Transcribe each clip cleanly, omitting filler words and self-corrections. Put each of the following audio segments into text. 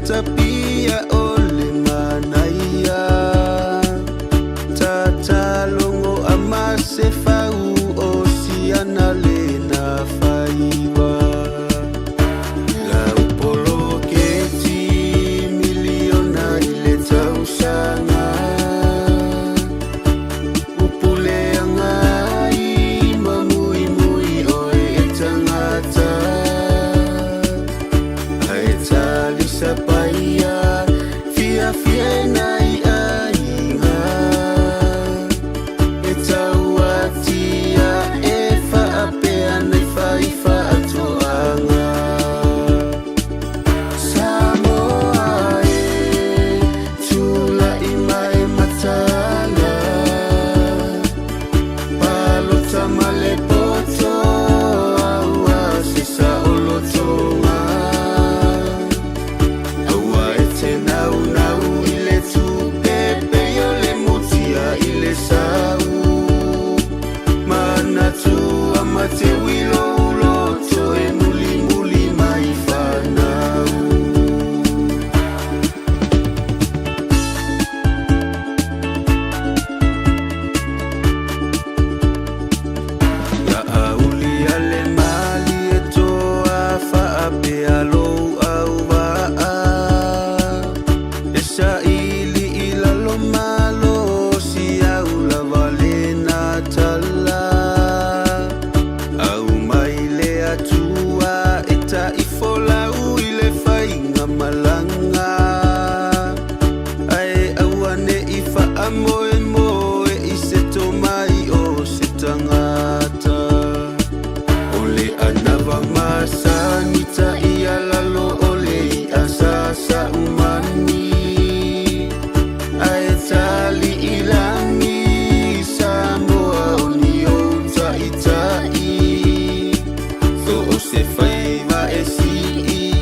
tapia ole manaya tatalongo amase fau o siana lena faiwa la upolo keti miliona ile tausanga upule angai mamui mui oe etangata Lisa Paya, Fia Fienai Ainga, Etauatia, Efa Apea, Nefa Ifa Atoanga. Samoa Tula Imae Matala, Palota Malepoto, Sisa Olotonga. Mate wilo uloto e muli muli maifanau Ya auli ale mali eto afa ape alo au waa Esa ili ilalo malo si au la valena tala Tua eta ifola uile fainga malanga Ae awane ifa amoe moe iseto mai o setangata Ole anava masanita ia lalo ole asasa umani Ae tali ilangi Samoa onio taitai Se faiva e si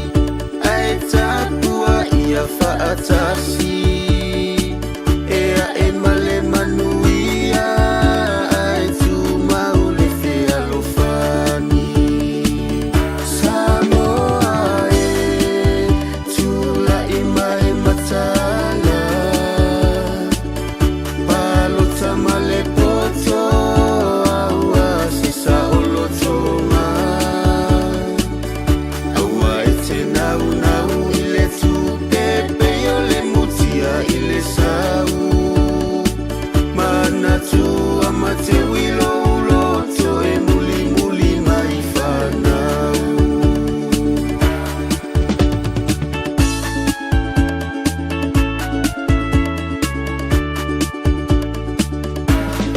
Ae tapua ia faatasi Ea e male manuia Ae tu maule fea lofani Samoa tula ima e matala Palota male poto Aua sisa olotonga Tua mate wilo uloto e muli muli maifanau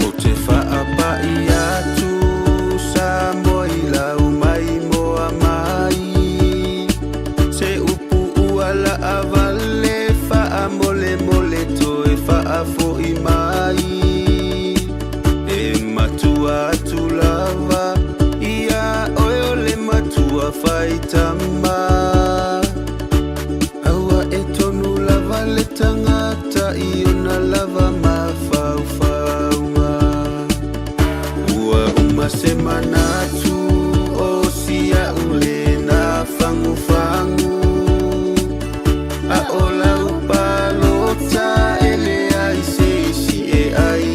O te whaapa I atu sa moi lau mai moa mai Se upu uala avale wha mole mole toe wha fo I mai Matua tulava ia oele matua faitama Aua e tonu lava le tangata iona lava mafaufaunga Ua umasemanatu o sia ule na fangu A ola upalota ele ai seisi e ai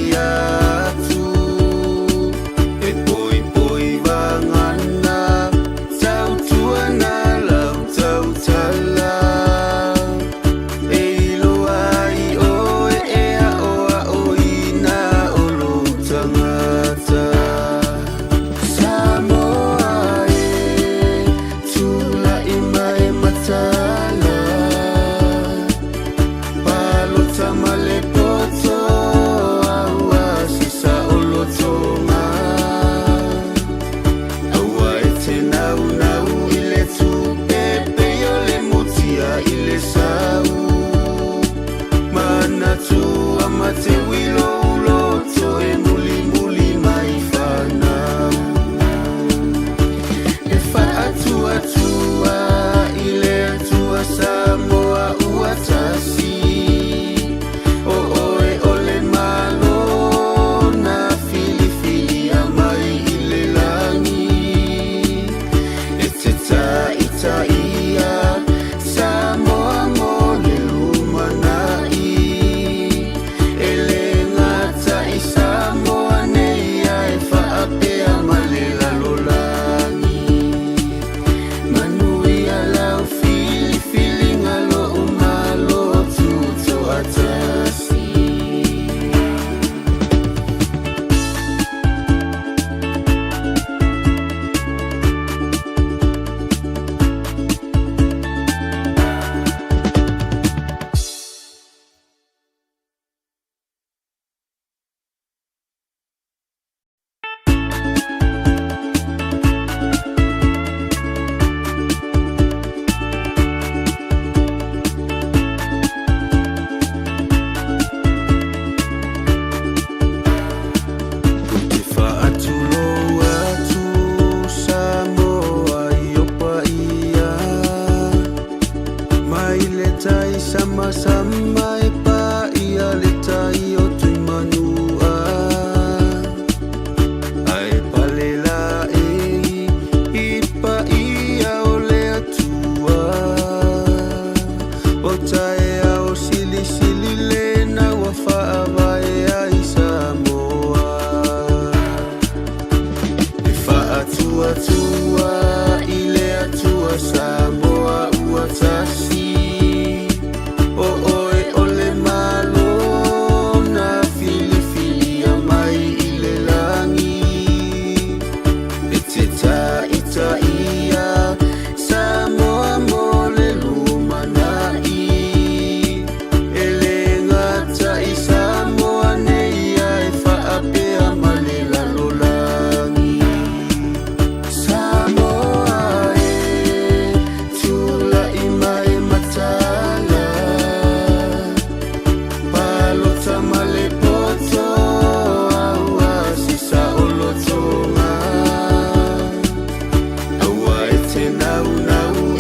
Mate wilo uloto e muli muli maifanau E fa'atua atua ile atua Samoa uatasi O oe ole malo na fili fili amai ile langi E te ta ita ia Samoa mo tai sama-sama e pa ia le tai o tui manua. Ai palela e i pa ia o le atua. O tae au sili le na wa whaavae ai Samoa. E whaatua tua i le atua Samoa ua tasi. O oe o le malo na fili a mai i le langi. E te ta ia Samoa mo le lumanai. E le ngata i Samoa nei ai whaapea ma le lalolangi. Samoa e tula i mai matala. Palota ma le poto aua sisa o lotonga. Aua e te nau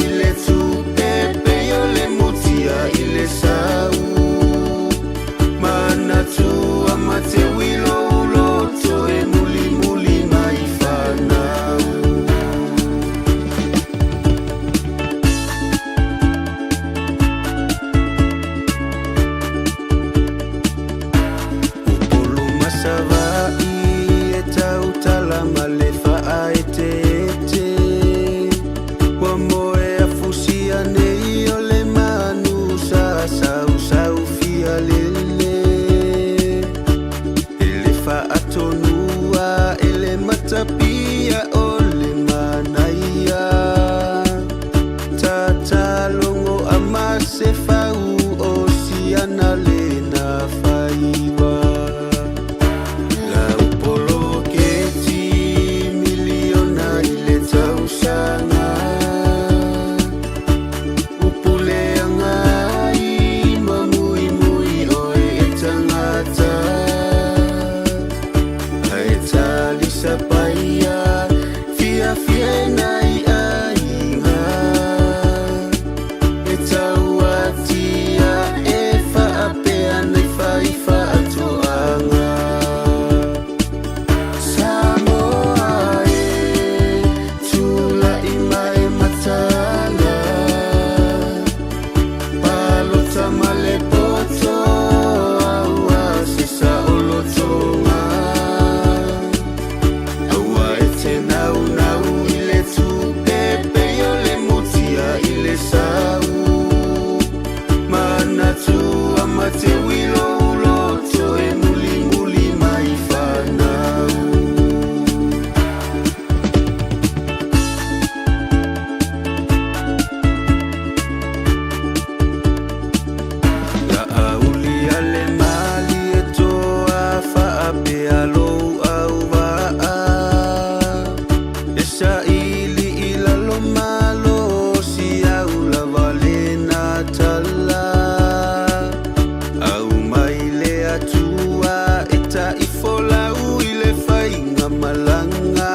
i le tupepe o le mutia i le sau. Mana tua ma te wilo uloto e muli mai whanau. Upolu masawai e tau tala ma le wha e te. Wa moe a fusia nei o le manu sa sau fia lele. E le wha atonua e le matapia o le manaia. Tatalongo a mase fau o siana le na whaiwa. La upolo ke ti miliona i le tausanga. Upuleanga i mamui oe e tangata. Ai talisa paia fia nai ainga. E tauatia e whaapea nei whaiwha atoanga. Samoa e tula i mai matala. Palota ma le poto aua sisa o lotonga. Aua e te nau i le tupepe o le mutia i le sau. Mana tua ma te wilo uloto e muli mai whanau. La auli ale mali e toa whaapea lou au waa. E sa ili i lalo malo si au lava le na tala. Au mai le atua e ta i folau i le whainga malanga.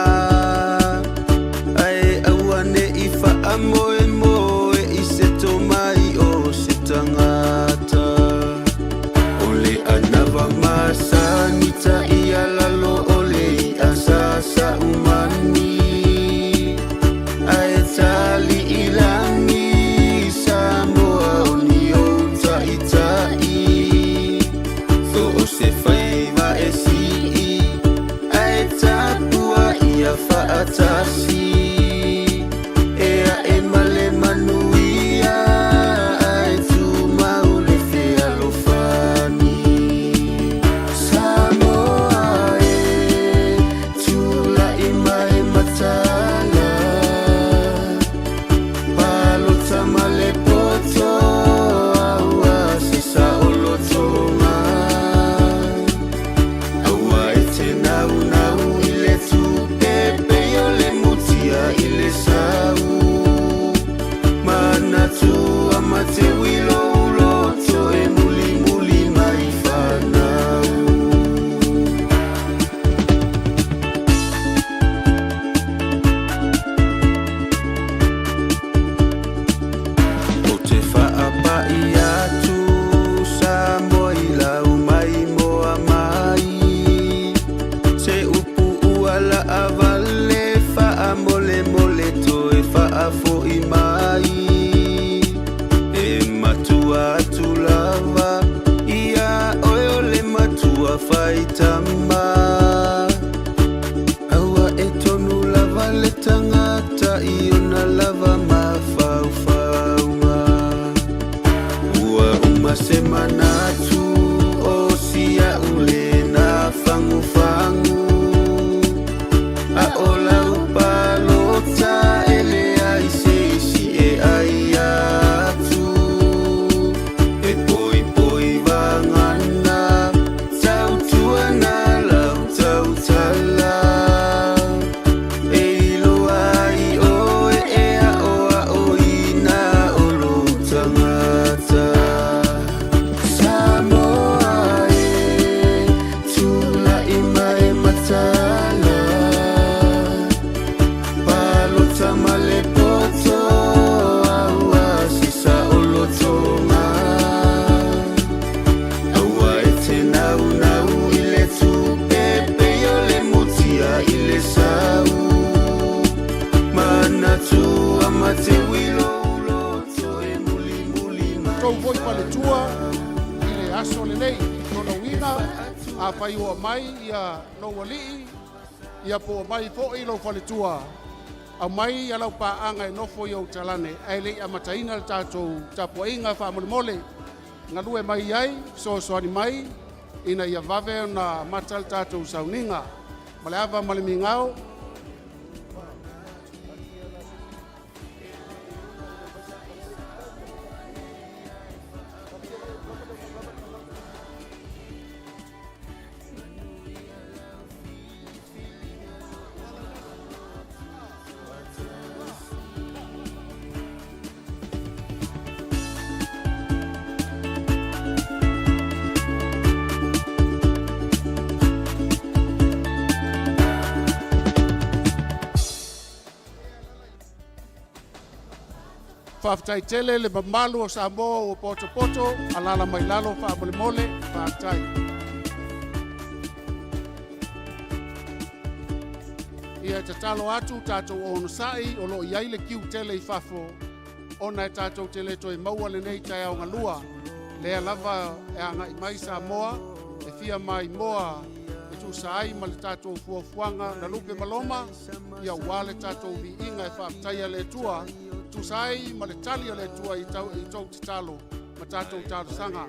Ai auane i wha moe i se tomai o se tangata. O le anawa masanita i alalo o le i asasa umani. Ai tali i langi Samoa o ni o tai. So o se whaiva e si i. Ai tapua i a whaatasi. Ea e male manuia ai tu atu sambo ila umai moa mai se upu uala avale fa mole mole to e fa fo imai e matua tu lava ia oyo le matua faitama awa e tonu lava le tangata iona lava mafaufaunga ua semana tu o sia ule na fangu fangu a ola upalota ele ai si e ai atu e poi poi vangana tau tuana lau tau tala e ilo ai o e a o ina o lo tangata Tau voi pale tua, ile aso le nei, tona wina, a pai ua mai ia no walii, ia po mai fo i lo pale tua. A mai ia lau pa anga e nofo i au talane, ai le a mataina le tātou tapo inga wha mole mole. Ngā lue mai iai, so soani mai, ina ia vave na matal tātou sauninga. Male ava male mingao, whaftai tele le mamalu o Samoa o poto poto, alala mai lalo wha mole mole, whaftai. Ia te talo atu tātou o onusai, o lo iai le kiu tele i whafo, ona e tātou tele toi maua le nei tai au ngalua, lea lava e anga i mai Samoa, e fia mai moa, e tu saai ma le tātou fuafuanga na lupe maloma, ia wale tātou vi inga e whaftai le tua, tu sai ma le tali le tua i tau te talo ma tātou tātou sanga.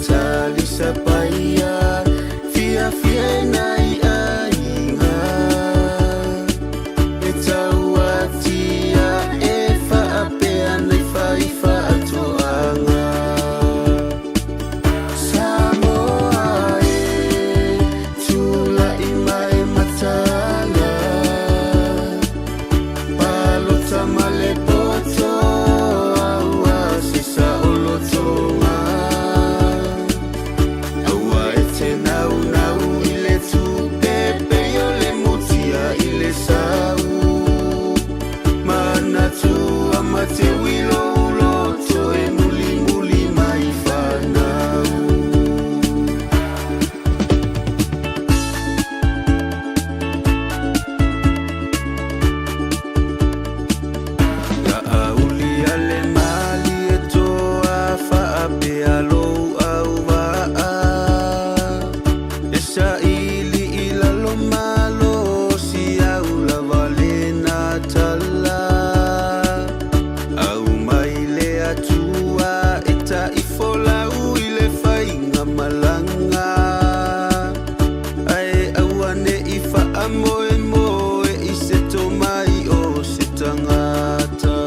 tali sa paia fia fia nai ainga e tau atia e whaapea nei whaifa atoanga Samoa e tula i mai matala palota male poto aua sisa olo tonga aua e te nau nau i le tu pepe o le mutia i le sau mana tu ama te wilo uloto e muli muli mai whanau Ka auli ale mali e toa whaapea lou au waa E sa ili i lalo malo si au lava le nā tala Au mai le atua e ta i folau i le whainga malanga Ai au ane i wha moe moe i se to mai o se tangata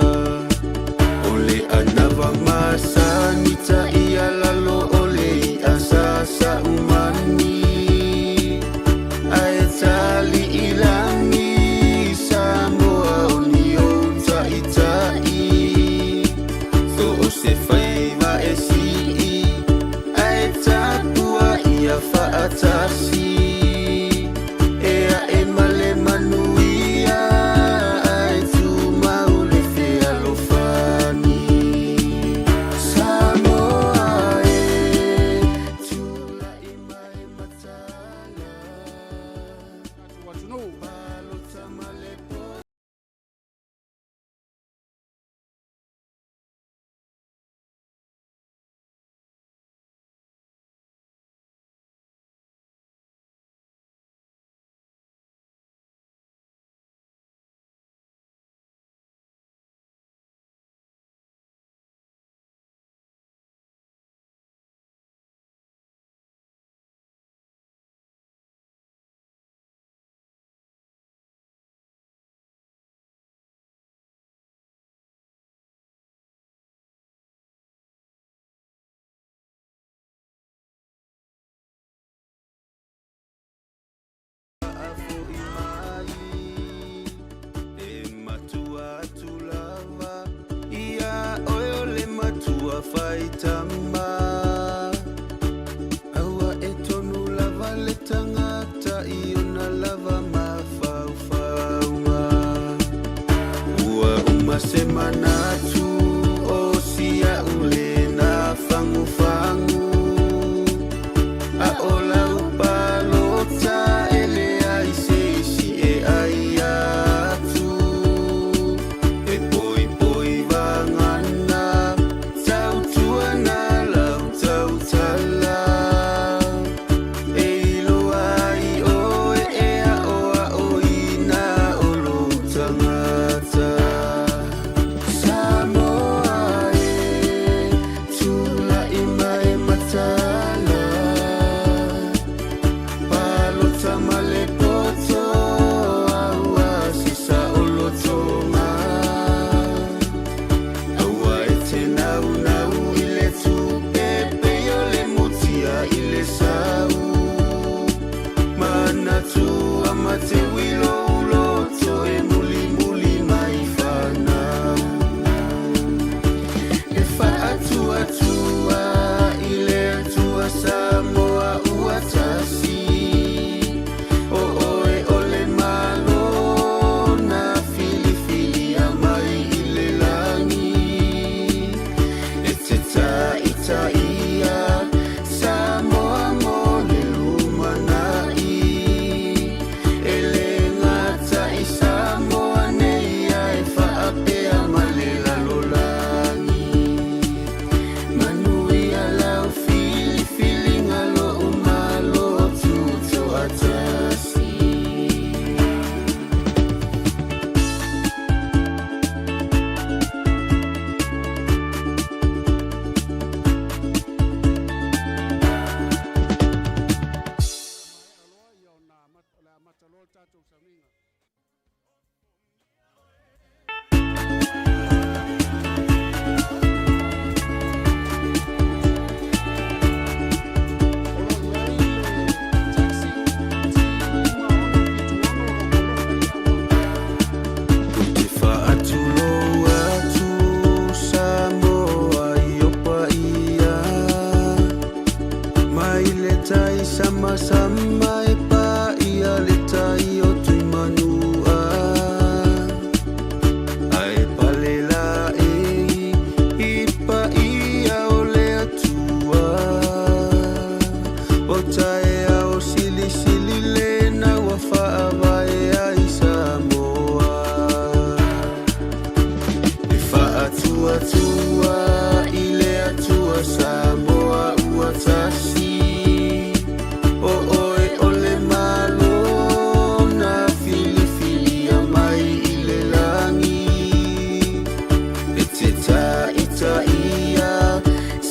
O le anawa masani ta i alalo o le i asasa umani Ai tali i langi Samoa o ni o tai tai So o se whaiva e si i Ai tapua i a whaatasi Ea e male manuia Ai tu mau le whea lo whani Samoa e tula i mai matala Watunu. Palota male po Afo i mai E matua tu lava Ia oe o le matua whai tama Aua e tonu lava le tangata I ona lava ma whau whaunga Ua uma se manatu O sia ule na whangu whangu A o lau palota ele ai se si e ai atu E poi poi vangana Tau tuana lau tau tala E ilo ai o e ea o a o ina o lo tangata Samoa e tula i mai matala Palota male poto aua sisa olo tonga Aua e te nau nau i le tu pepe o le mutia i le sau Mana tu ama te wilo uloto e muli muli mai whanau E whaatua tua i le atua Samoa ua tasi O oe o le malo na fili fili a mai i le langi E te tai ia Samoa mo le lumanai E le ngata i Samoa nei ai whaapea ma le lalolangi Manui a lau fili fili ngalo mai le tai sama-sama e paia le tai o tui manua. Ai palela i paia o le atua. O tae au sili le na wa whaavae ai Samoa. I whaatua i le atua Samoa ua tasi. O oe o le malo na fili a mai i le langi. E te ta ia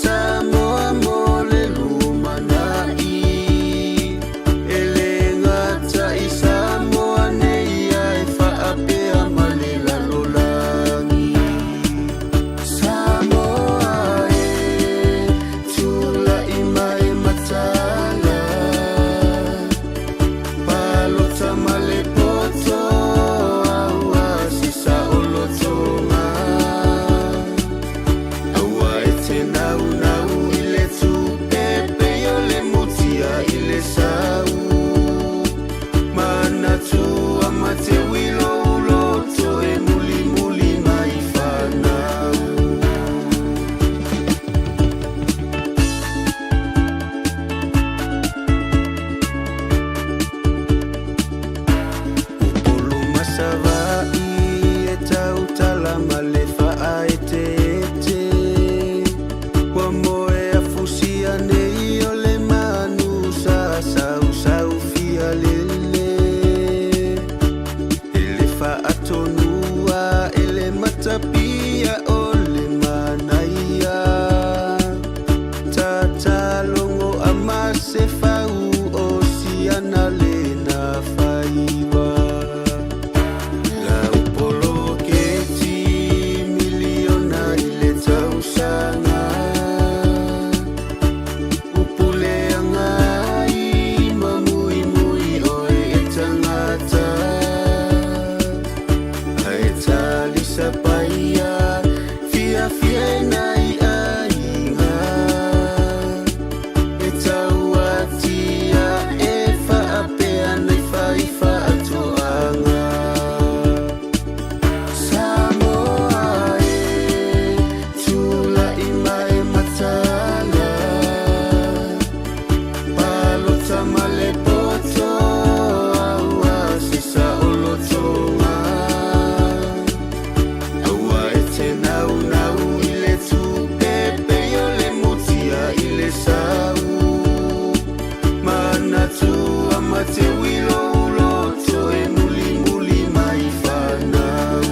Samoa mo le lumanai. E le ngata i Samoa nei ai whaapea ma le lalolangi. Samoa e tula i mai matala. Palota ma le poto aua sisa o lotonga. Aua e te nau i le tupepe o le mutia i le sau. Mana tua ma te wilo uloto e muli mai whanau. Upolu masawai e tau talama le whaai te ete. Wa moe a fusia nei o le manu sa sau fia lele. E le whaatonua e le matapia o le manaia. Tatalongo a mase fau o siana le na whaiwa. La upolo ke ti miliona i le tausanga. Upuleanga i mamui oe e tangata. Ai talisa paia fia nai ainga. E tauatia e whaapea nei whaatoanga. Samoa e tula i mai matala. Palota ma le poto aua sisa o lotonga. Aua e te nau i le tupepe o le mutia i le sau. Mana tua ma te wilo uloto e muli mai whanau.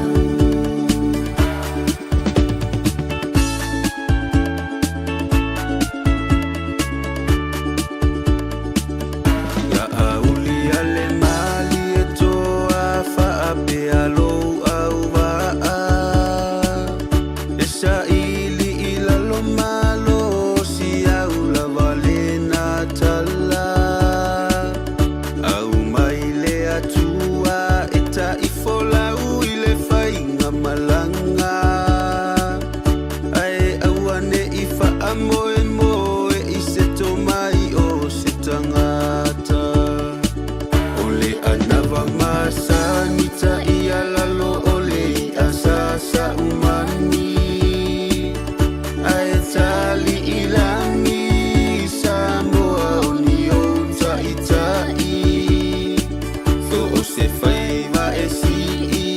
La auli ale mali e toa whaapea lou au waa. E sa ili i lalo malo si au lava le na tala. Au mai le atua e ta i folau i le whainga malanga. Ai auane i whaamoe i se tomai o se tangata. O le anawa masanita i alalo o le i asasa umani. Ai tali i langi Samoa o ni o tai. So o se whaiva e si i.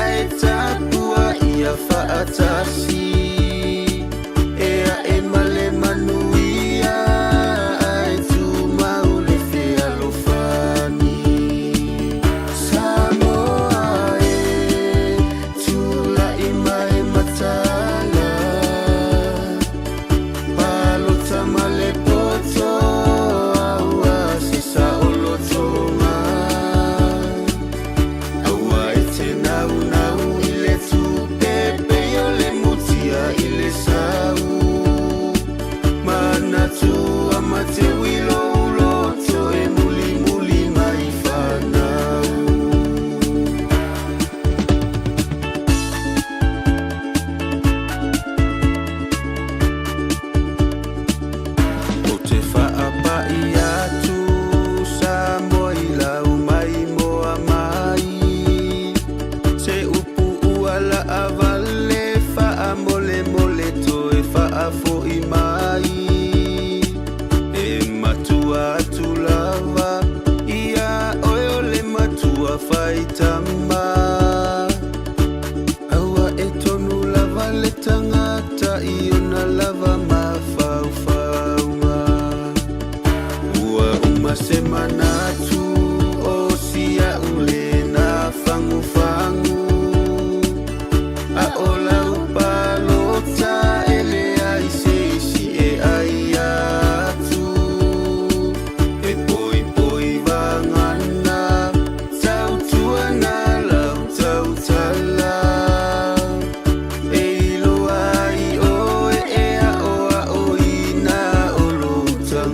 Ai tapua i a whaatasi. Ea e male manuia ai tu mau le whea lofani. Samoa e tula i mai matala. Palota ma le poto aua sisa o lotonga. Aua e te nau i le tupepe o le mutia i le sau. Mana tua ma te wilo uloto e muli mai whanau. O te wha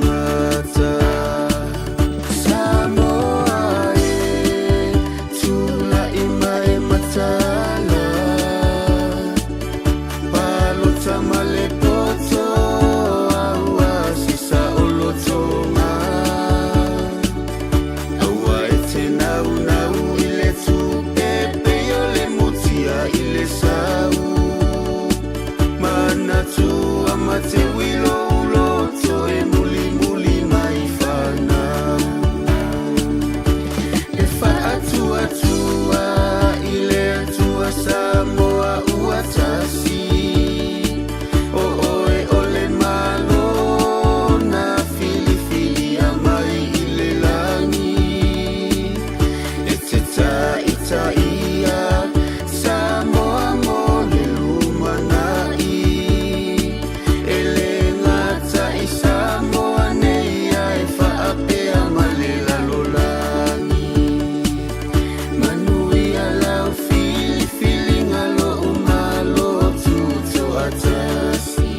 ngata Samoa e tula ima e matala Palota male poto awa sisa olotonga Awa e te nau nau ile tu pepe yo le mutia ile sau Mana tu amate wilo uloto e muli muli mai whana E wha atua tua ile atua Samoa ua tasi O oe ole malo na fili fili a mai ile langi E te ta ia Samoa mo le lumanai Ele ngata I Samoa nei ai whaapea male lalolangi Manui alau fili fili ngalo umalo tuto atasi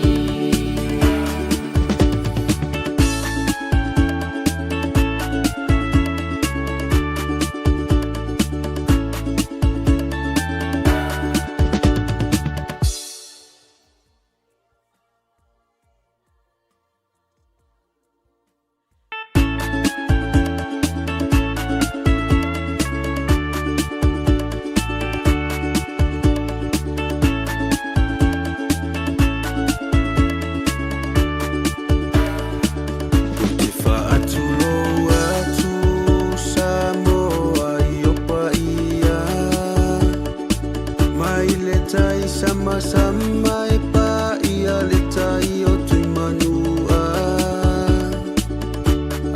Sama-sama e pa ia le tai o tui manua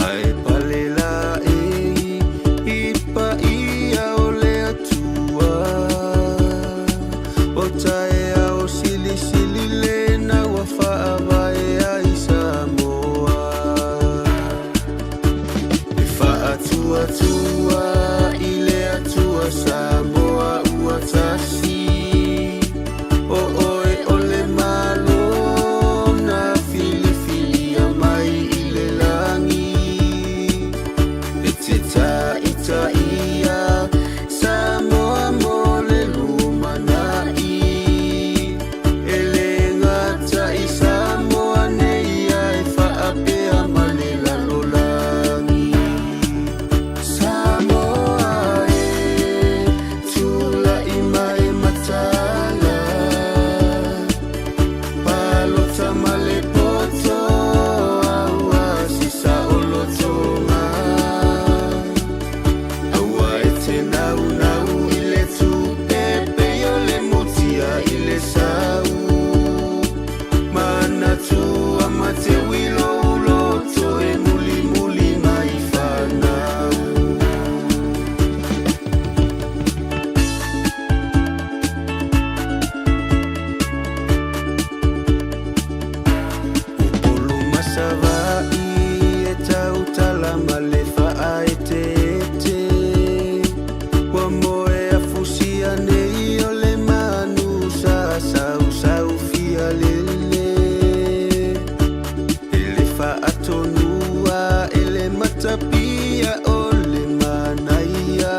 Ai palela e I pa ia o le atua O tae au sili sili le na wa whaavae ai Samoa E whaatua tua I le atua Samoa ua tasi O oe ole malo na fili fili a mai I le langi E te ta ia Samoa mo le lumanai E le ngata I Samoa nei ai whaapea male lalolangi Samoa e tula I mai matala Palota male poto awa sisa olotonga Awa e te nau nau ile tu pepe yo le mutia ile sau Mana tu amate wilo uloto e muli muli mai whanau Upolu masawai e tau talama le wha e te te Wa moe a fusia nei o le manu sa sau sau fia lele E le wha atonua e le matapia o le manaia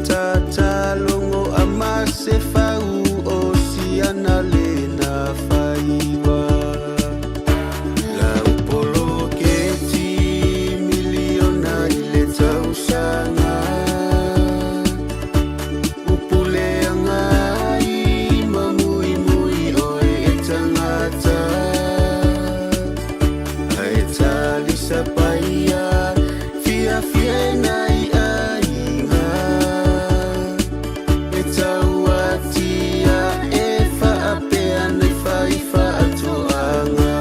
Tatalongo a mase fau o siana le na whaiwa La upolo ke ti miliona I le tausanga Upuleanga I mamui mui oe e tangata Ai talisa paia fia fia nai ainga E tauatia e whaapea nei whaiwha atoanga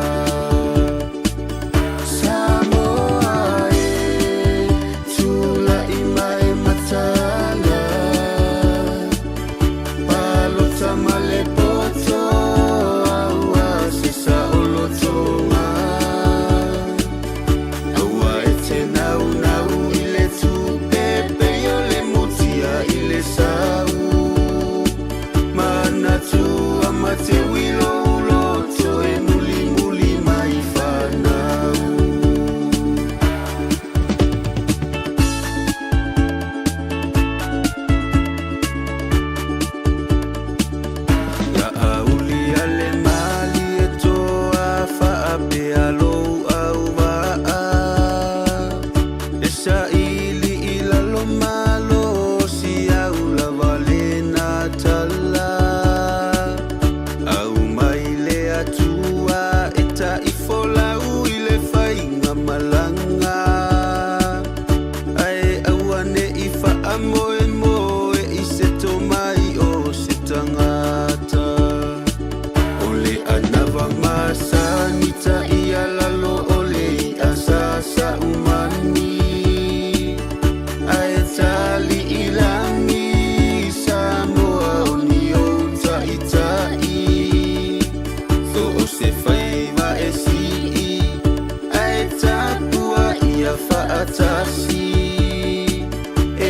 Samoa e tula I mai matala Palota male poto awa sisa olotonga Awa e te nau nau ile tu lo au waa e sa ili ila lo malo si au la valena tala au mai le atua e ta i folau i le whainga malanga ai awane i wha amoe moe i se to mai o se tangata o le anava masanita i alalo o le i asasa umani ai tali i langi Samoa o ni o tai so o se whaiva e si i ai tapua i a whaatasi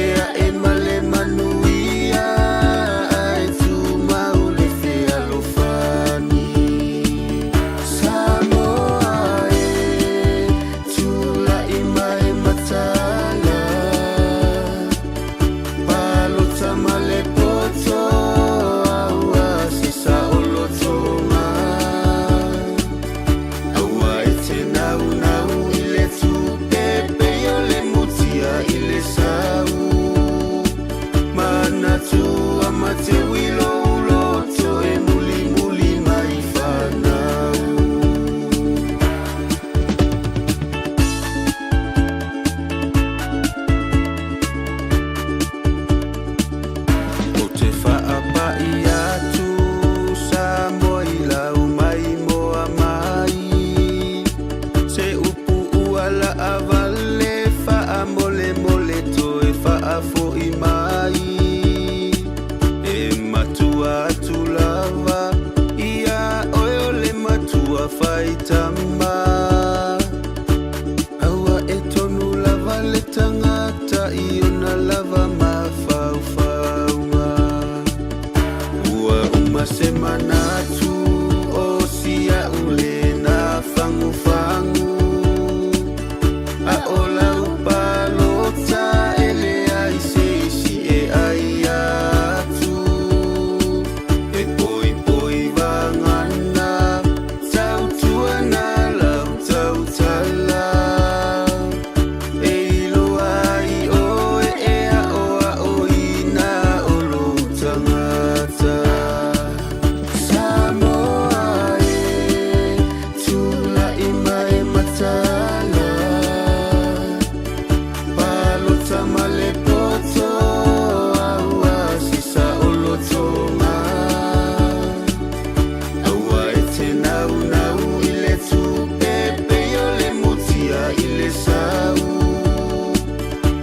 ea e male manuia ai tu mau le whea lo whani Samoa e tula i mai matala palo tamale poto aua se sa olo tonga aua e te nau nau i le tu pepe o le mutia i le sau mana tu ama te wilo uloto e muli muli mai whanau o te whaapai atu Samoa i lau mai moa mai se upu uala avale wha mole mole to e whaafo i mai e matua atu lava ia oe le matua whaitama aua e tonu lava le tangata i ona lava mawhauwhaunga ua uma se manatu o sia ule na whangu whangu a o lau palota ele ai se isi e ai atu e poi poi vangana tau tuana lau tau tala e ilo ai o e ea o ina o lo tangata Samoa e tula i mai matala palo tamale poto aua si sa olo tonga aua e te nau nau i le tu pepe o le mutia i le sau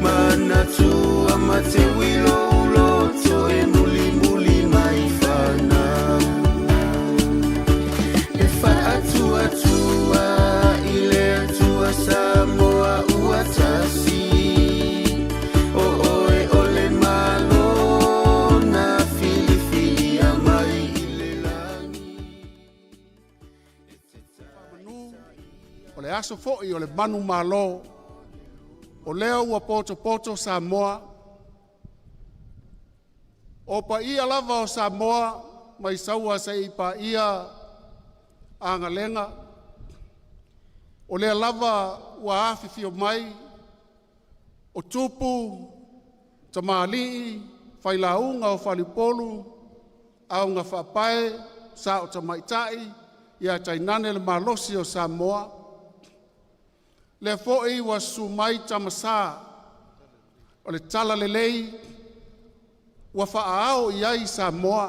mana tu ama te wilo uloto e muli muli mai whanau e whaatua tua i le atua Samoa ua tasi o oe o le malo na fili fili a mai i le langi manu o le aso fo'i o le manu malo o leo ua poto poto Samoa o pa ia lava o Samoa mai saua se i pa ia angalenga o lea lava ua awhiwhio mai o tupu tamali'i whailaunga o whalipolu au ngā whapae sa o tamaitai ia tainane le malosi o Samoa le fo'i wa sumai tamasa o le tala lelei wa whaao iai Samoa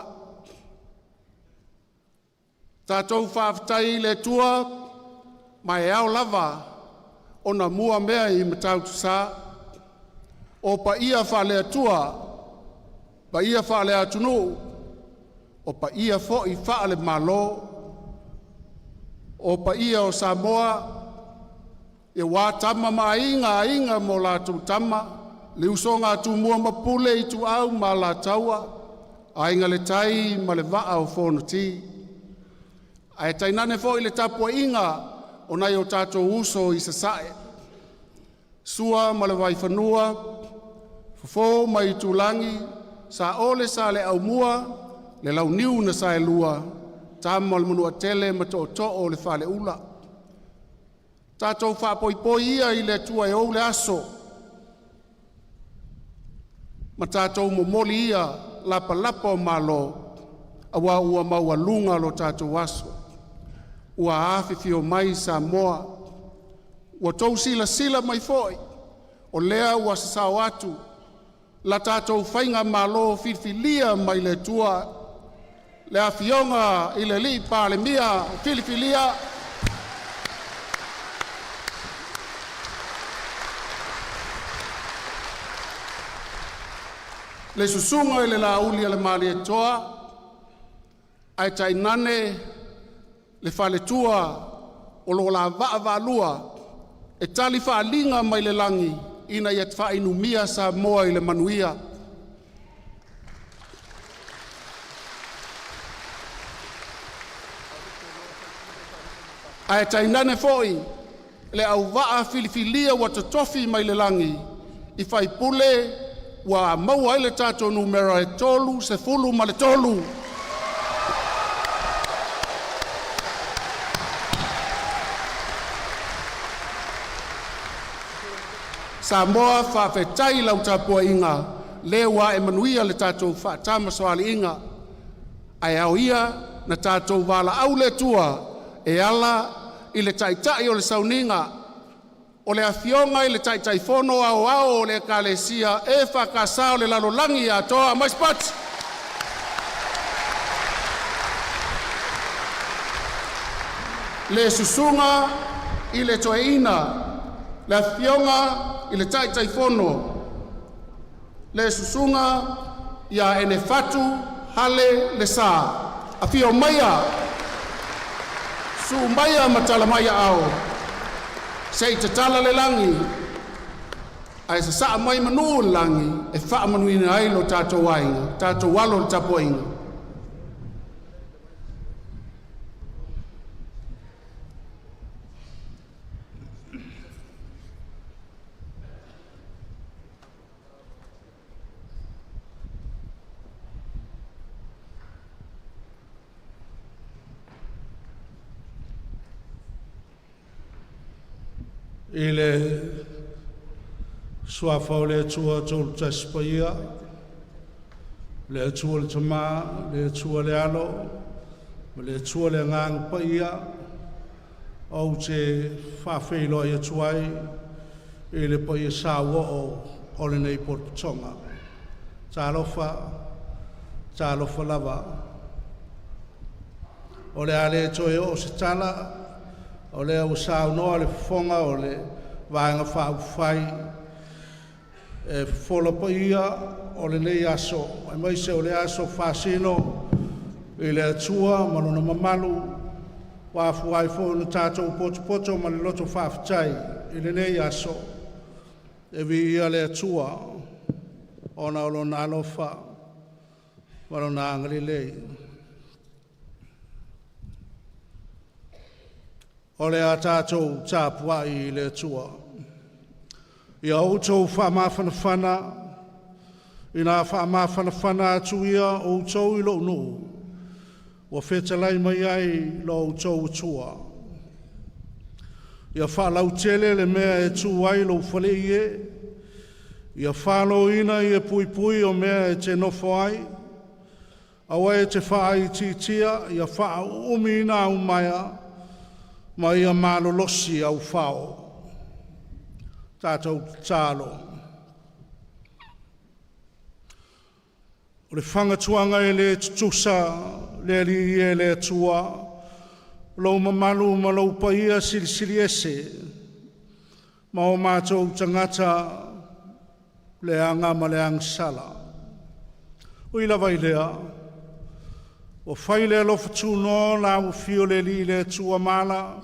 tātou whaafitai le tua mai au lava o na mua mea i matau tusa o pa ia whalea tua pa ia whalea tunu o pa ia fo'i whaale malo o pa ia o Samoa e wā tama inga mo lātou tama le usonga tu mua mapule i tu au ma la taua a inga le tai ma le vaa o whonoti ai tainane fo i le tapua inga o nai o tātou uso i sasae sua ma le waifanua fofo mai tulangi sa ole sa le au mua le lau niu na sa e lua tama le munua tele ma to o le whale ula Tātou whapoi ia i le tua e ou le aso. Ma tātou momoli ia lapa o malo, awa ua maua lunga lo tātou aso. Ua awhiwhi o mai sa moa. Ua tau sila mai foi. O lea ua sasau atu. La tātou whainga malo whiwhilia mai le tua. Le awhionga i le li pāle mia whiwhilia. Le susunga i le lauli le mali e toa. Ai tai nane le whale tua o lo la vaa e tali whaalinga mai le langi ina i at whainumia sa moa i le manuia. Ai tai nane foi le au vaa filifilia wa totofi mai le langi i whai pule wa maua ele tātou numera e tolu se fulu ma le tolu. Samoa whawhetai lau tāpua inga, lewa e manuia le tātou whaatama soali inga. Ai au ia na tātou wala au le tua e ala i le taitai o le sauninga. O le awhionga i le taitai whono au o le kalesia e whakasao le lalolangi a toa mai spot. Le susunga i le toeina, le awhionga i le taitai whono. Le susunga ia ene fatu hale le sa. A whio maia, su maia matala maia au. Sei te tala le langi, ai sa saa mai manu langi, e wha manuina ai lo tātou wainga, tātou walo le tapo inga. I le suafau le tua tolu taspaia, le tua le tama, le tua le alo, le tua le ngang paia, au te whawhelo i atuai, i le paia sawa o le nei portonga. Tālofa lava. O le ale toe o se tala, o le au sao noa le fonga o le vaenga whau whai e wholopa ia o le nei aso. Ai mai se o le aso whasino i le atua malona mamalu wafu ai fo na tātou poto ma le loto whawhitai i le nei aso e vi ia le atua ona o lona alofa malona angari lei. O le a tātou tāpua i le tua. I autou whamawhanawhana, i nā whamawhanawhana atu ia autou i lo no. Wa whetalai mai ai lo autou tua. Ia whalau tele le mea e tu ai lo whale i e. Ia whalo ina i e pui o mea e te nofo ai. Awa e te whaai titia, ia wha umi ina umaia. Ma ia malolosi au whao, tātou tālo. O le whangatuanga e le tutusa, le li e le tua, lau mamalu ma lau paia silisili ese, ma o mātou tangata le anga ma le angsala. O ila vai lea, o whaile alofa tūno la o fio le li le tua mala,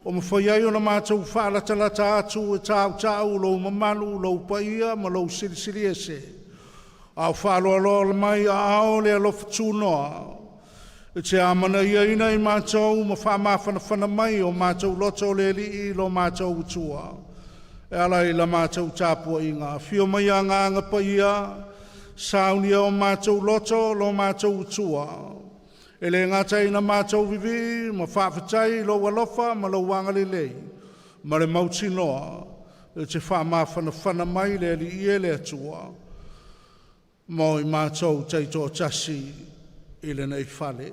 o mawhai ai o na mātou whaalatala atu e tāu lau mamalu, lau paia, ma lau sirisiri ese. Au whaaloaloa le mai a ao le alofa tūnoa. E te amana ia ina i mātou ma whamawhanawhana mai o mātou loto le li i lo mātou utua. E ala i la mātou tāpua inga. Fio mai a nganga paia, saunia o mātou loto lo mātou utua. Ele ngata ina mātou vivi, ma whawhitai lo walofa, ma lo wangali lei. ma le mautinoa e te whamawhanawhana mai le li i le atua mo i mātou teito tasi i le nei whale.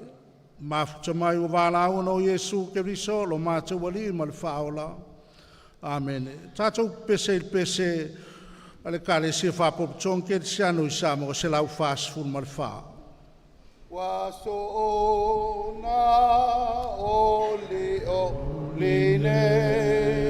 Mafuta mai o wālau no Iesu Keriso lo mātou wali ma le whaola. Amen. Tātou pese il pese ale kare se whapopitong ke siano i samo se lau whasfun ma le wha. Waso o na o le ne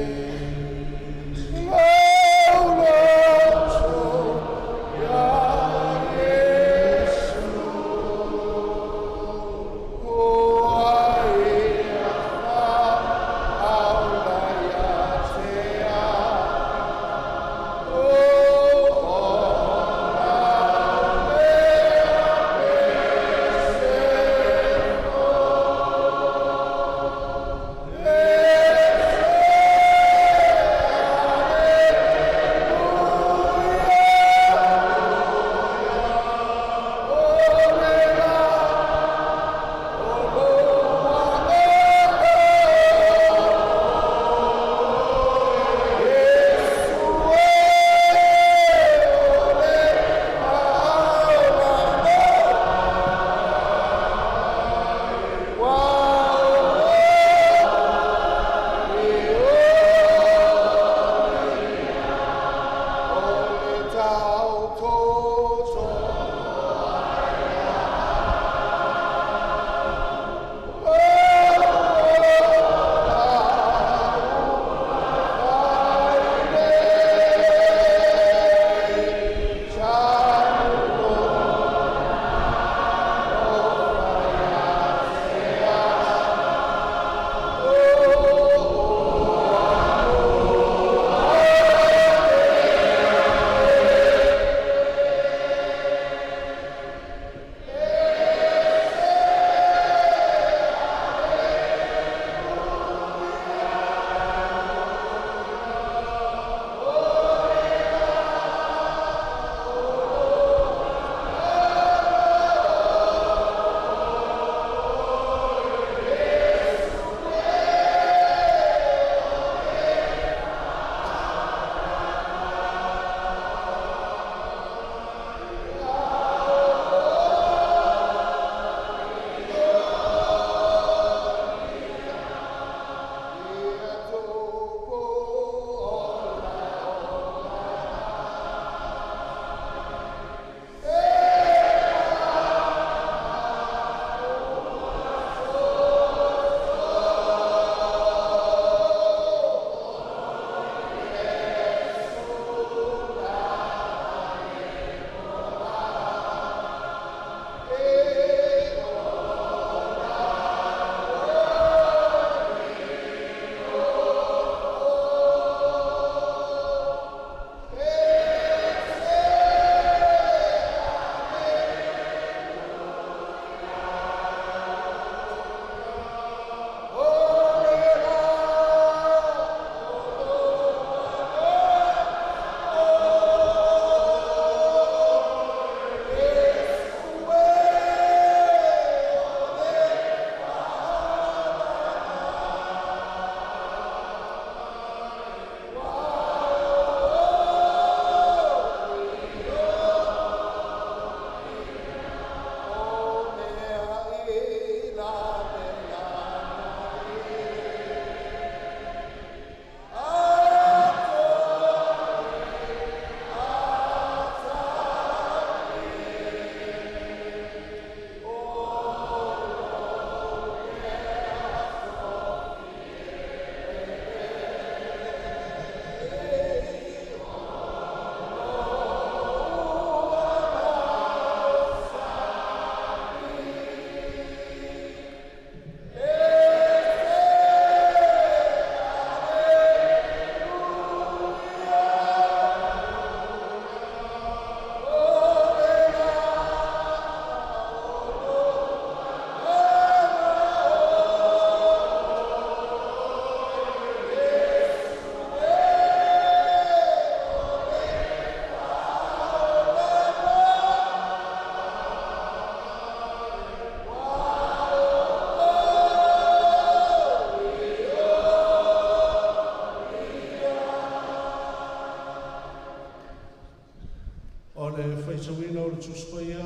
tuspaia,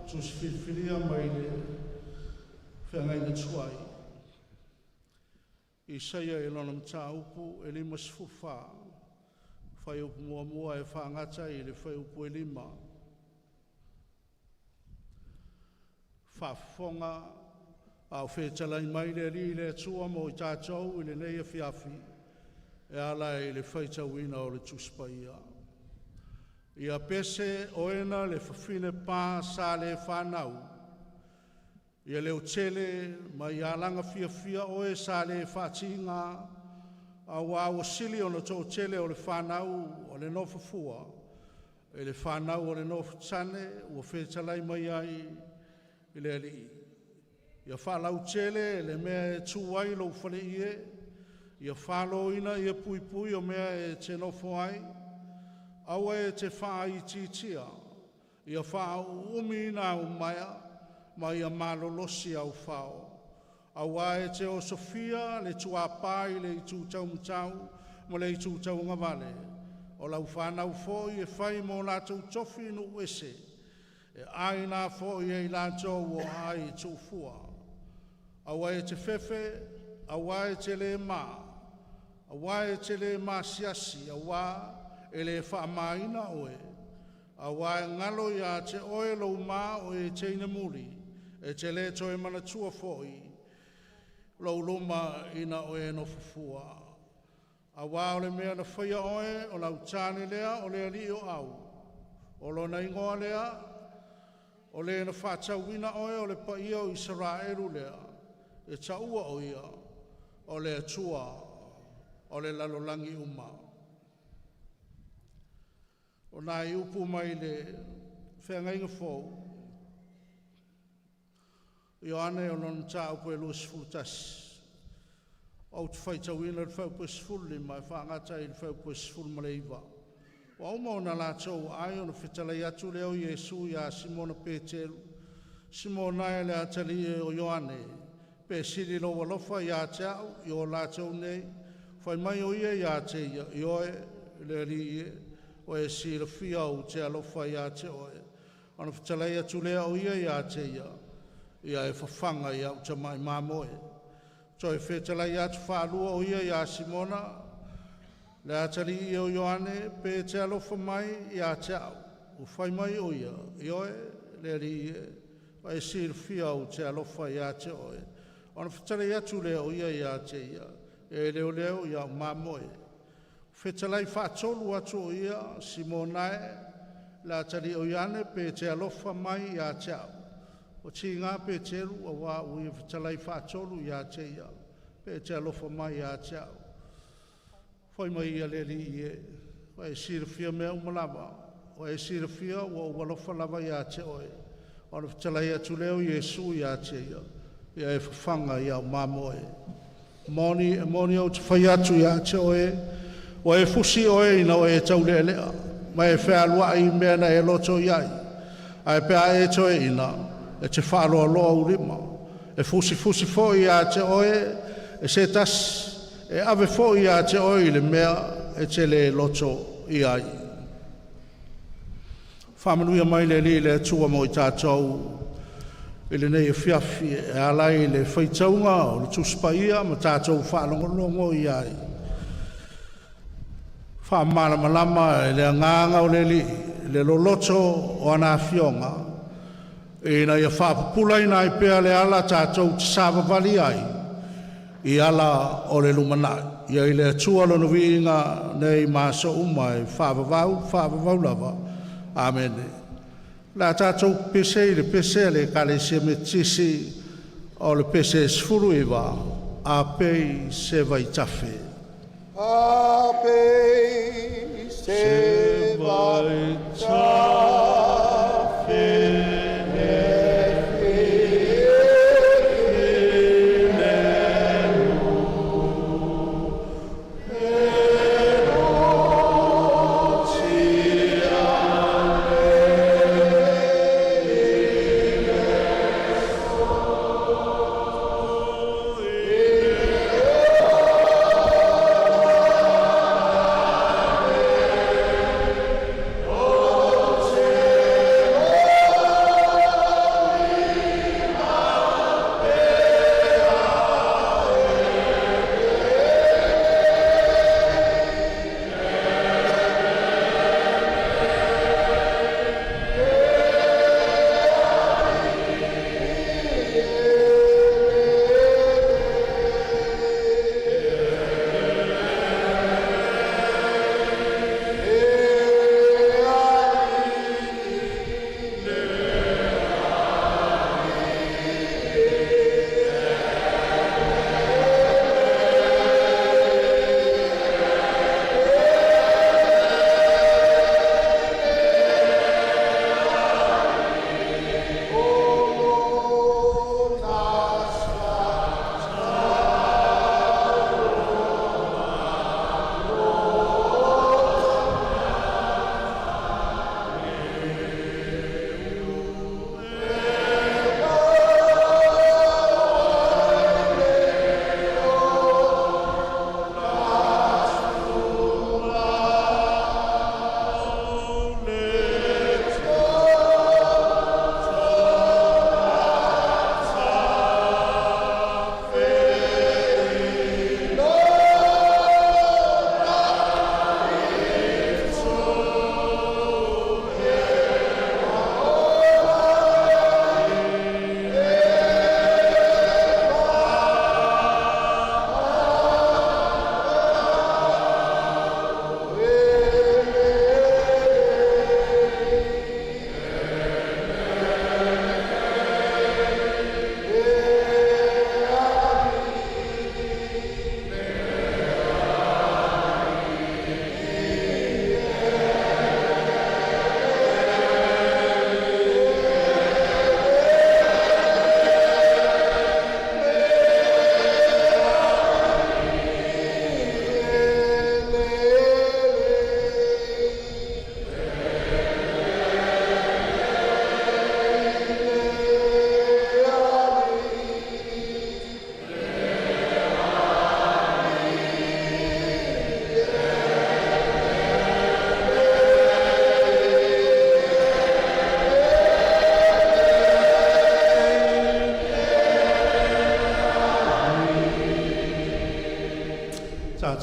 tusfilfilia mai le whengai na tuai. Isaia e lona mta upu e lima sifufa, whai upu mua mua e whaangata i le whai upu e lima. Whafonga au whetalai mai le li le tua mo i tātou i le nei a whiawhi, e ala i le whaitawina o le tuspaia. Ia pese oena le whawhine pā sa le whanau. Ia leo tele mai alanga fia oe sa le whatinga au au sili o no tō tele o le whanau o le nofafua. E le whanau o le nofatane ua whetalai mai ai i le ali. Ia whalau tele le mea e tuai lo whale ie. Ia whalo ina ia pui pui o mea e te nofo ai. Aua e te wha i titia, ia wha umi na umaia, ma ia malolosi au whao. Aua e te o Sofia, le tua pai, le i tūtau mtau, ma le i tūtau ngavale. O lau whanau fōi e whai mō lātou tofi no uese, e aina fōi e lātou o ai tūfua. Aua e te whewhe, aua e te le mā, aua e te le mā siasi, aua e le whaamaina oe. A wae ngalo ia te oe lau mā o e teina muri, e te le toe mana tua fōi, lau luma ina oe no fufua. A wae o le mea na whaia oe, o lau tāne lea, o le ali o au. O lo na ingoa lea, o le na whātauina oe, o le paia o Israelu lea, e taua o ia, o le atua, o le lalolangi umau. O nā i upu mai le whengainga fōu. I o ane o lona tā upu e luas fultasi. O tu whaitawina le whaupu e sifuli mai whaangata i le whaupu e sifuli ma le iwa. Wa uma o na lātou ai o na whetalai atu leo Iesu ia Simona Peteru. Simona e le atali e o Ioane. Pe siri loa lofa ia te au i o lātou nei. Whai mai o ia ia te ia i oe le li ie. O e sira fia o te alofa ia te oe. Ana whatalai atu lea o ia ia te ia. Ia e whawhanga ia o te mai mamoe. So e whetalai atu whaalua o ia Simona. Le atari i o Ioane, pe te alofa mai ia te au. O whai mai o ia, i oe, le ri ie. O e sira fia o te alofa ia te oe. Ana whatalai atu lea o ia te ia. E leo ia o mamoe. Whetalai whaatolu atu o ia, Simonae, la tari o iane pe te alofa mai ia te au. O ti ngā pe teru a wā ui whetalai whaatolu ia te ia, pe te alofa mai ia te au. Whai mai ia le li ie, o e sirafia mea umalawa, o e sirafia o walofa lava ia te oe. O na whetalai atu leo Iesu ia te ia, ia e whawhanga ia o mamoe. Moni au te whai atu ia te oe, o e fusi oe ina o e tau lea lea, ma e whealua i mea na e loto iai. A e pēa e toe ina, e te whaaloa loa urima. E fusi fo i a te oe, e se tas, e ave fo i a te oe i le mea, e te le loto iai. Whamanuia mai le li le tua mo i tātou, i le nei e whiawhi, e alai le whaitaunga o le tuspaia, ma tātou whaalongolongo iai. Malama le nganga o le loloto o ana fionga e na ia whapupula ina i pea le ala tātou te sāwawali ai i ala o le lumanai ia i le atua lono viinga nei māsa umai whapavau lava amen la tātou pese i le pese le kale se me tisi o le pese sfuru iwa a pei se vai tafe Ape se vai tafe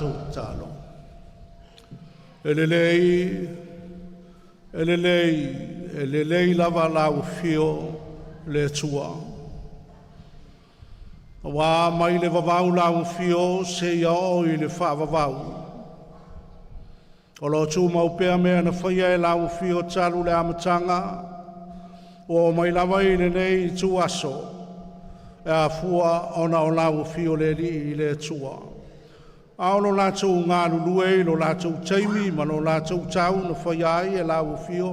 mātou tālo. Elelei lava lau fio le tua. Wa mai le vavau lau fio se ia o i le whaavavau. O lo tū maupea mea na whaia e lau fio talu le amatanga. O mai lava i le nei tu aso. E a fua ona o lau fio le li i le tua. A lo lātou ngā lulue, lo lātou taimi, ma lo lātou tau na whaiai e lau fio.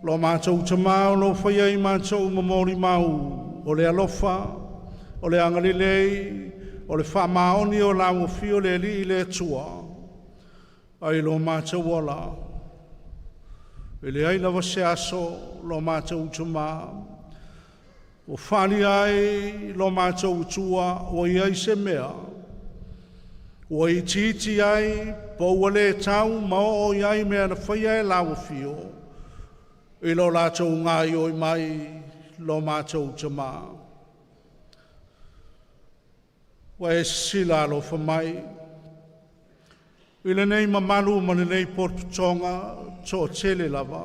Lo mātou tamau, lo whaiai mātou mamori mau. O le alofa, o le angalilei, o le whamaoni o lau fio le li i le tua. Ai lo mātou ola. E le ai lava se aso, lo mātou tamau. O whani ai, lo mātou tua, o iai se mea. O i titi ai, po le tau, ma o iai mea na whaia e lau fio. I lo lātou ngai o i mai, lo mātou tama. Wa e sila lo whamai. I le nei mamalu ma le nei portutonga, tō tele lava.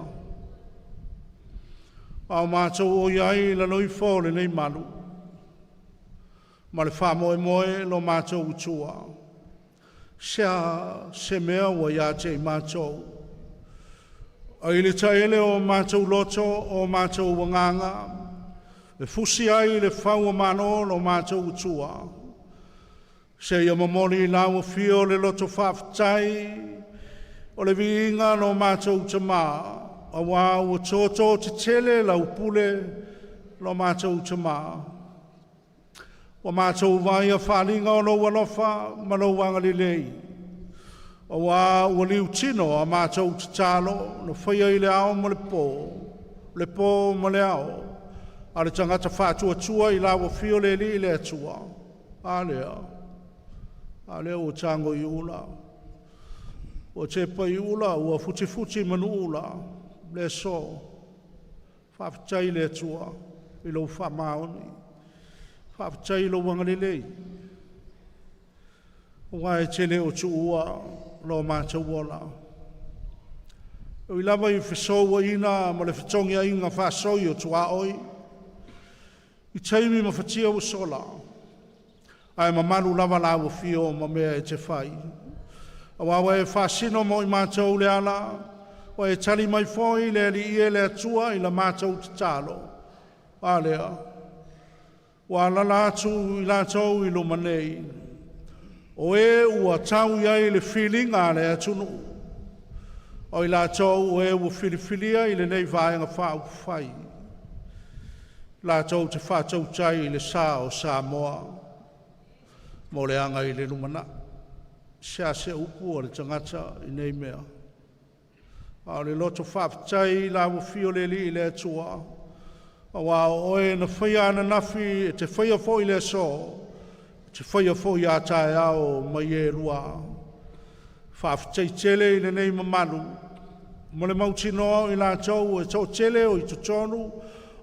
Au mātou o iai la loi fō le nei malu. Ma le wha moe moe lo mātou utua. Se mea wa ia te i mātou. A i le taele o mātou loto o mātou wanganga. Le fusi ai le whaua mano lo mātou utua. Se ia mamori lau fio le loto whawhtai. O le viinga lo mātou tama. A wā ua tōtō te tele lau pule lo mātou tama. O mātou vai a whalinga o lo walofa ma lo wangalilei. O wā ua liu tino a mātou te talo no whaia i le ao ma le pō. Le pō ma le ao. A le tangata whātua tua i lawa fio le li i le atua. A lea. A lea o tango i ula. O te pa i ula ua futi manu ula. Le so. Whawhitai le atua. I lo whamaoni. Whawhitai lo wangalilei. O wai te leo tu ua lo mātou wola. O i lava i whesoua ina ma le whetongi a inga whasoi o tua oi. I taimi ma whatia o sola. Ai ma manu lava la o fio ma mea e te whai. A wawa e whasino mo i mātou le ala. O e tali mai foi le li ie le atua i la mātou te talo. A lea. Wa la lātu i lātou i lo manei. O e ua tau iai le whilinga le atunu. O i lātou o e ua whiliwhilia i le nei vāenga whāu whai. Lātou te whātou tai i le sā o Samoa. Mo le anga i le lumana. Sia se upu o le tangata i nei mea. A le loto whāwhitai la ua fio le li i le atua. A wā o e na whaia ana nafi e te whaia fo i le so. Te whaia fo i a tae ao mai e rua. Whawhitai tele i le nei mamanu. Mo le mautinoa i la tau e tau tele o i tutonu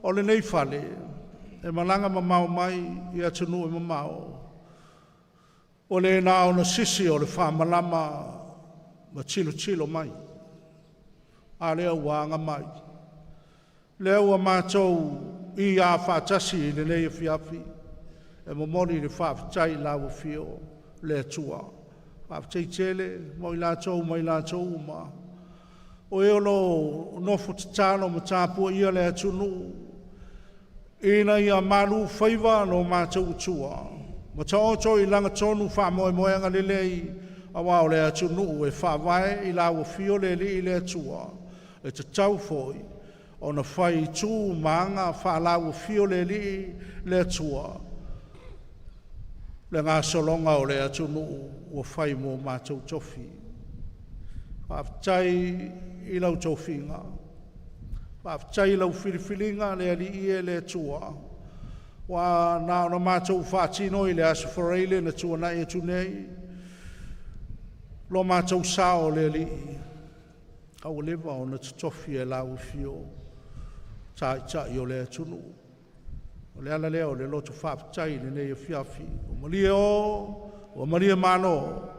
o le nei whale. E malanga mamau mai i atunu e mamau. O le nao na sisi o le whamalama ma tilo mai. A lea wanga mai. Lea ua mātou i a whātasi i le nei e whiawhi. E momori le whawhitai lau fio le atua. Whawhitai tele, mai lātou uma. O e olo nofo te tāno ma tāpua ia le atunu. Ina ia malu whaiva no mātou utua. Ma taoto i langa tonu whamoemoenga le lei. A wao le atunu e whawai i lau fio le li i le atua. E te tau foi. O na whai tū maanga whalau fio le li le atua. Le ngā solonga o le atunu ua whai mō mātou tofi. Whawhitai i lau tofinga. Whawhitai i lau whiliwhilinga le ali ie le tua. Wa na mātou whātino i le aso whareile na tua nai e tunei. Lo mātou sao le ali. Au lewa o na tofi e lau fio. Tai o le atunu. O le ala leo le loto whawhitai le nei e whiawhi. O malia o malia mano.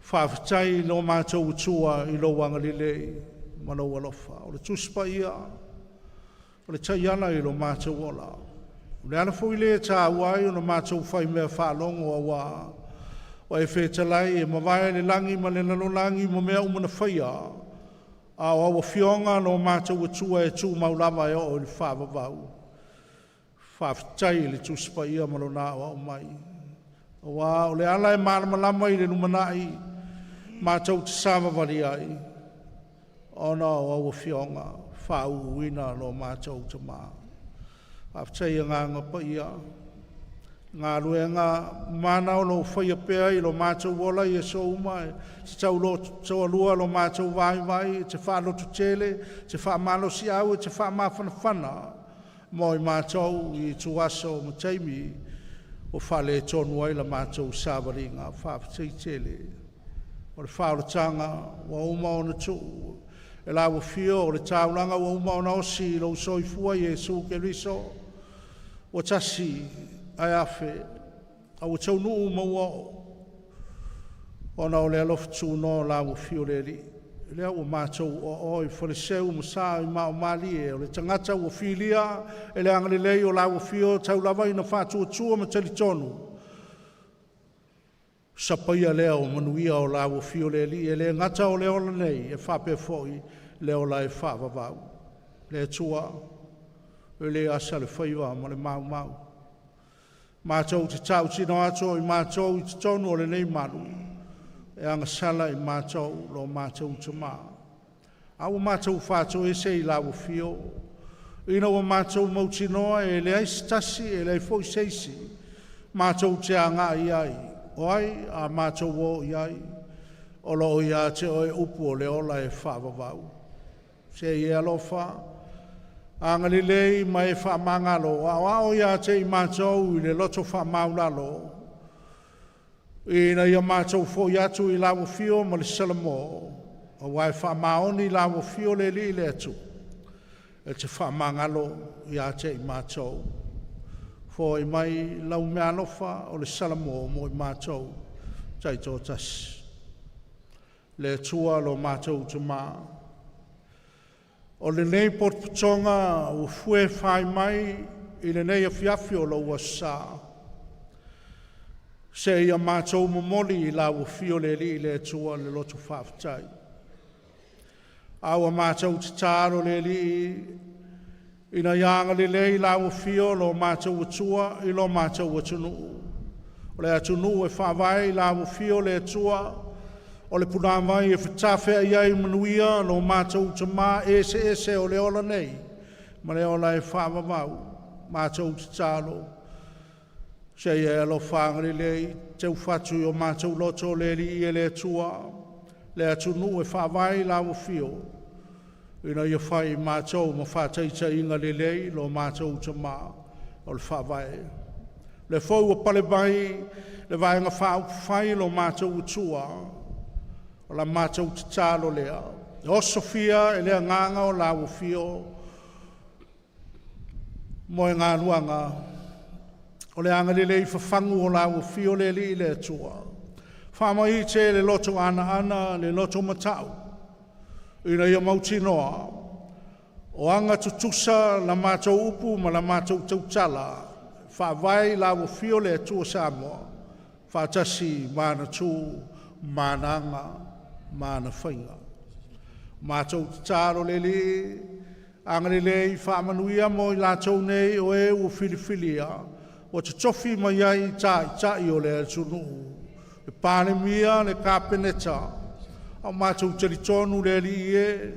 whawhitai lo mātou utua i lo wanga lilei manau alofa. O le tuspa ia, o le taiana i lo mātou ola. O le ana fo i le tā uai o na mātou whai mea whaalongo a wā. O e whetalai e mawai le langi ma le nalolangi ma mea umana whaia. A o awa fionga no mātou utua e tū maulama e o le whawawau. Whawhitai le tuspa ia malona o mai. O wā, o le ala e malama i le numanai, mātou te samawari ai. O na o awa fionga, whau uina no mātou te mā. Whawhitai ngā ngapa ia. Ngā ruenga mana o lo whaia pēa i lo mātou wola i e so umai. Se tau lo tau alua lo mātou vai, te whālotu tele, te whaamalo si au, te whaamawhanawhana. Mo i mātou i tuaso ma teimi o whale tonu ai la mātou sāwaringa, whawhitai tele. O le whāoratanga, wa uma o na tu. E la wa fio o le taulanga wa uma o na osi lo soifua i Jesu Keriso. Wa tasi ai afe, a wa tau nuu maua o na o le alofu tu no la wa fio le li. Lea ua mātou o i whareseu masa i mao mali e o le tangata ua whilia e le angalilei o la ua fio tau lawa ina whātua tua ma tali tonu. Sapaia lea o manuia o la ua fio le li e le ngata o le ola nei e whape foi le ola e whawawau. Le tua e le asa le whaiwa ma le mau mau. Mātou te tau tino ato i mātou i te tonu o le nei manu. E anga sala i mātou lo mātou te mā. Awa mātou whātou e se i lawa fio. Ina wa mātou mautinoa e le aistasi e le fo seisi. Mātou te anga i ai. O ai a mātou o i ai. O lo i a te o e upu o le ola e whawawau. Se i alofa. Anga li lei ma e whamangalo. A o i a te i mātou i le loto whamaulalo. Ina ia mātou fo atu i lawa fio ma le salamo. O wai whamaoni lawa fio le li le atu. E te whamangalo i a te i mātou. Fo i mai lau mea alofa o le salamo mo i mātou. Tai tō tasi. Le tua lo mātou te mā. O le nei portputonga o fue whai mai i le nei a fiafio lo ua saa. Se ia mātou momoli i lawa fio le li le tua le loto whawhitai. Awa mātou te tāro le li ina ianga le le i lawa fio lo mātou atua i lo mātou atunu. O le atunu e whawai i lawa fio le tua o le punamai e whatawhea iai manuia lo mātou te mā ese o le ola nei. Ma le ola e whawawau mātou te tāro. Se ia alo whangari lei, tau whatu o mātou loto le li i le tua, le atunu e whawai lawa fio. Ina ia whai mātou ma whataita inga le lei, lo mātou ta mā, o le whawai. Le fau a pale mai, le vaenga whai lo mātou tua, o la mātou te tālo lea. O Sofia e lea nganga o lawa fio, mo e ngā ruanga, o le anga lelei whawhangu o lawa fio le li le tua. Whamai te le loto ana, le loto matau. Ina ia mautinoa. O anga tutusa la mātou upu ma la mātou tautala. Whawai lawa fio le tua Samoa. Whatasi mana tū, mana anga, mana whainga. Mātou tāro le li. Anga lelei whamanuia mo i lātou nei o e u filifilia. O te tofi mai ai tai o le atunu. E pāne mia le kāpeneta. Au mātou teritonu le li e.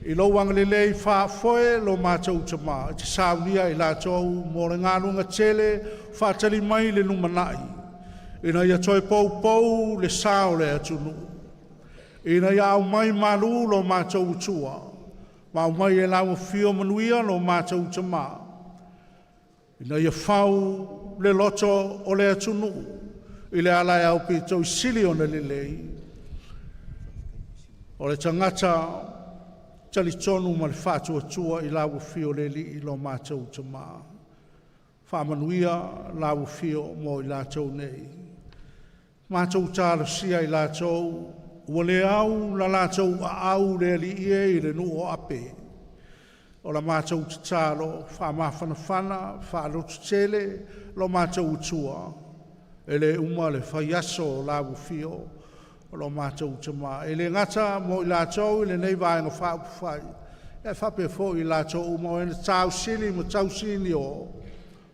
I lau anga le lei whaafoe lo mātou te mā. Te saunia i lātou mo le ngānunga tele whaatali mai le numanai. Ina ia toi pou le sao le atunu. Ina ia au mai malu lo mātou utua. Ma au mai e lau fio manuia lo mātou te mā. Ina ia whau le loto o le atunu. I le alai au pito i sili o na lelei. O le tangata tali tonu ma le whātua tua i lawa fio le li i lo mātou te mā. Whamanuia lawa fio mo i lātou nei. Mātou tālo sia I lātou, ua le au la lātou a au le li I le nu o ape. O la mātou tālo, wha mawhanawhana, wha rotu tele, lo mātou utua. E le uma le whaiaso la wufio, o lo mātou tama. E le ngata mo I lātou, I le nei vāenga wha upwhai. E whape fo I lātou uma o ene tāu sili mo tāu sili o.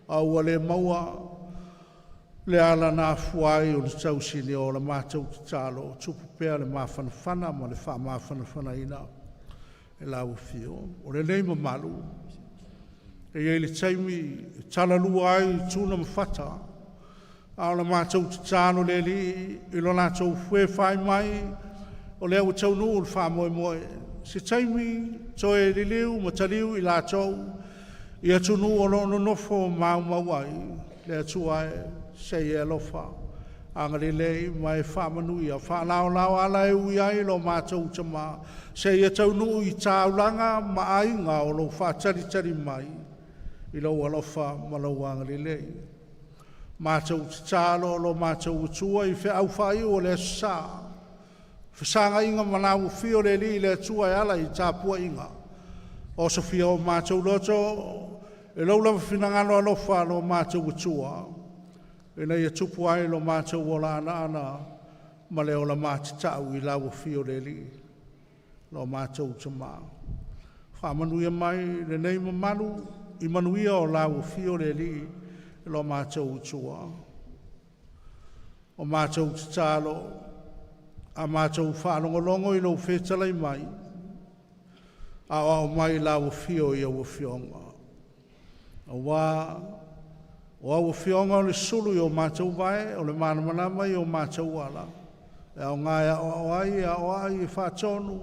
Au le maua, le ala na fuai o le tau sini o le mātou tālo, tupu pēr le mawhanawhana, ma le wha mawhanawhana ina, e lau whio. O le nei mamalu, e le taimi, talalua ai tūna mawhata, a o le mātou tālo le li, I lo nātou fue whai mai, o le au tau nuu le wha moe moe. Se taimi, toe li liu, ma taliu I lātou, I atu nuu o lono nofo mau mawai, le atu ai, se e lofa angari lei mai fa manui a fa lao lao ala e ui ai lo mātou tama se e tau nuu I tāulanga ma ainga o lo fa tari tari mai I lo alofa ma lo angari lei mātou tālo lo mātou utua I fe au whai o le sa whasanga inga manau fio le li le tua e ala I tāpua inga o so fia o mātou loto e lo lava finangano alofa lo mātou utua e nei e tupu ai lo mātou o la ana ma leo la mātitau I lau fio le li lo mātou tama. Whamanuia mai le nei mamalu I manuia o lau fio le li lo mātou utua. O mātou titalo a mātou whanongolongo I lo whetalai mai a o mai lau fio I au fionga. A wā o au whionga o le sulu I o mātou vai, o le manamanama I o mātou ala. E au ngai o ai I whātonu,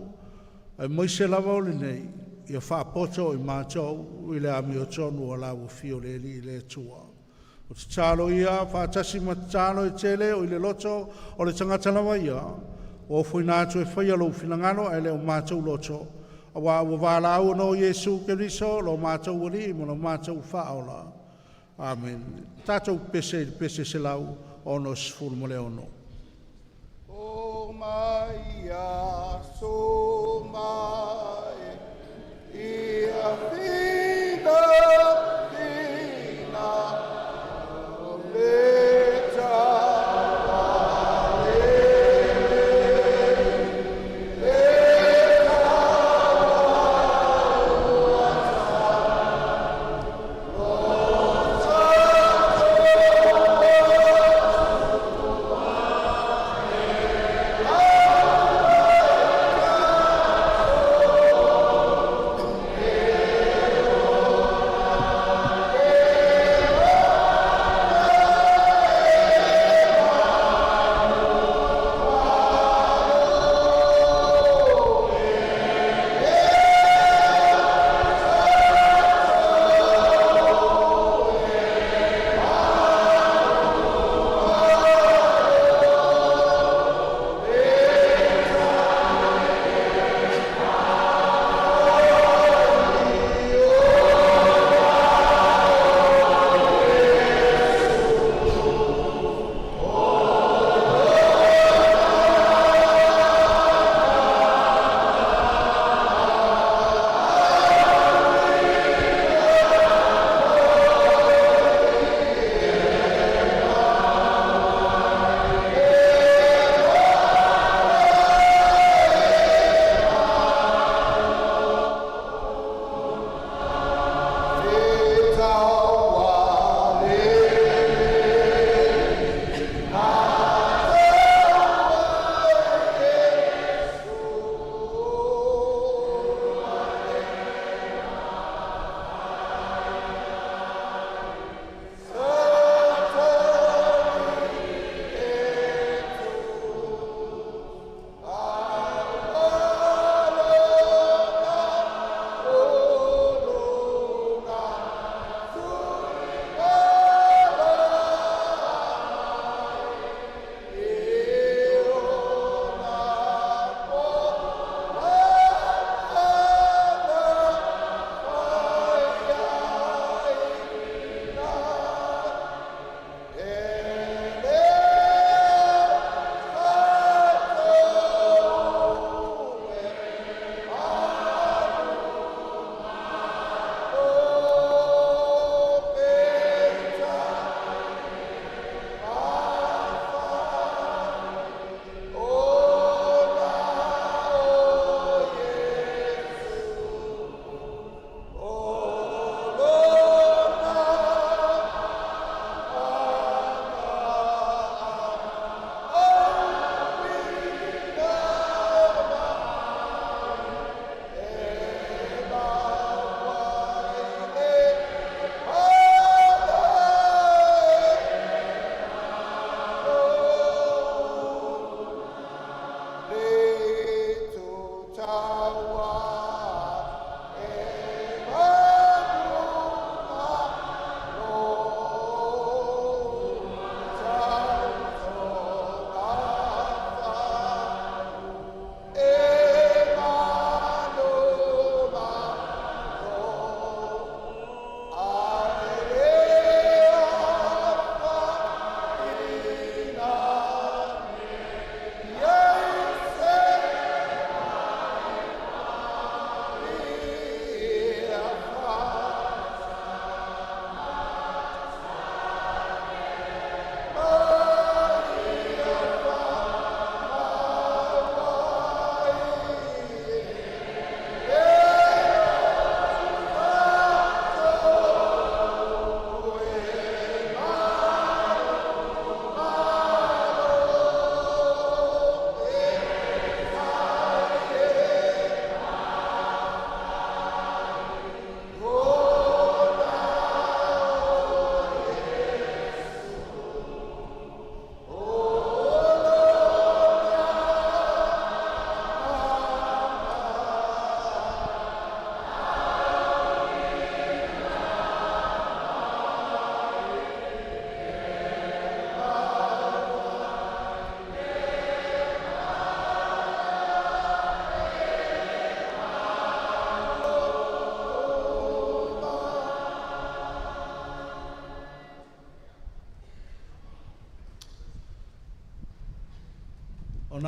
e moise lava o le nei, I a whāpoto I mātou, I le ami o tonu o lau whio le li le tua. O te tālo ia, whātasi ma te tālo e tele o I le loto, o le tangata lawa ia, o whuinātu e whaia lo whinangano e le o mātou loto. A wā ua wālau no Jesu Keriso, lo mātou uri, mo lo mātou whaola. Amen. Tātou pese se lau ono sifuru mo le ono. O mai a so mai ia fina fina o leta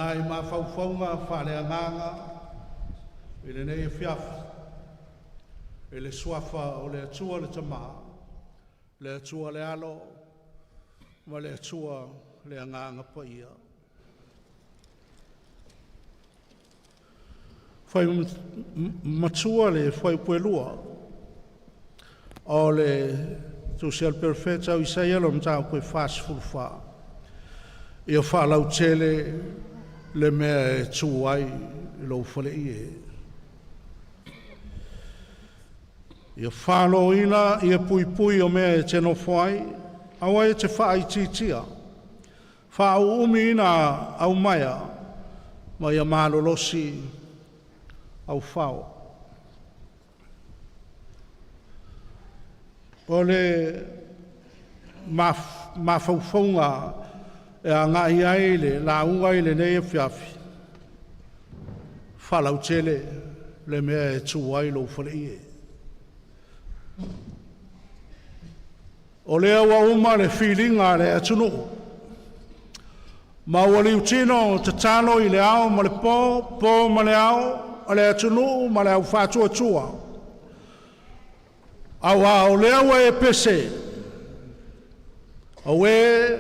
ona I mawhauwhaunga whaleanganga I le nei whiawhi I le suafa o le atua le tamaa le atua le alo ma le atua le anganga pa ia whai matua le whai puelua o le social perfecta o Isaia lo mtau koe fast fulfa ia whalau tele le mea e tuai I lo whale ie ia whalo ina ia pui pui o mea e teno whai awa e te whai titia whao umi ina au maia ma ia malolosi au whao o le mawhauwhaunga e a ngai aile la unga ile nei e whiawhi whalau tele le mea e tuai lo whale ie o lea wa uma le feelinga le atunu ma wali utino te tano I le ao ma le po ma le ao o le atunu ma le au whatua tua awa o lea wa e pese o e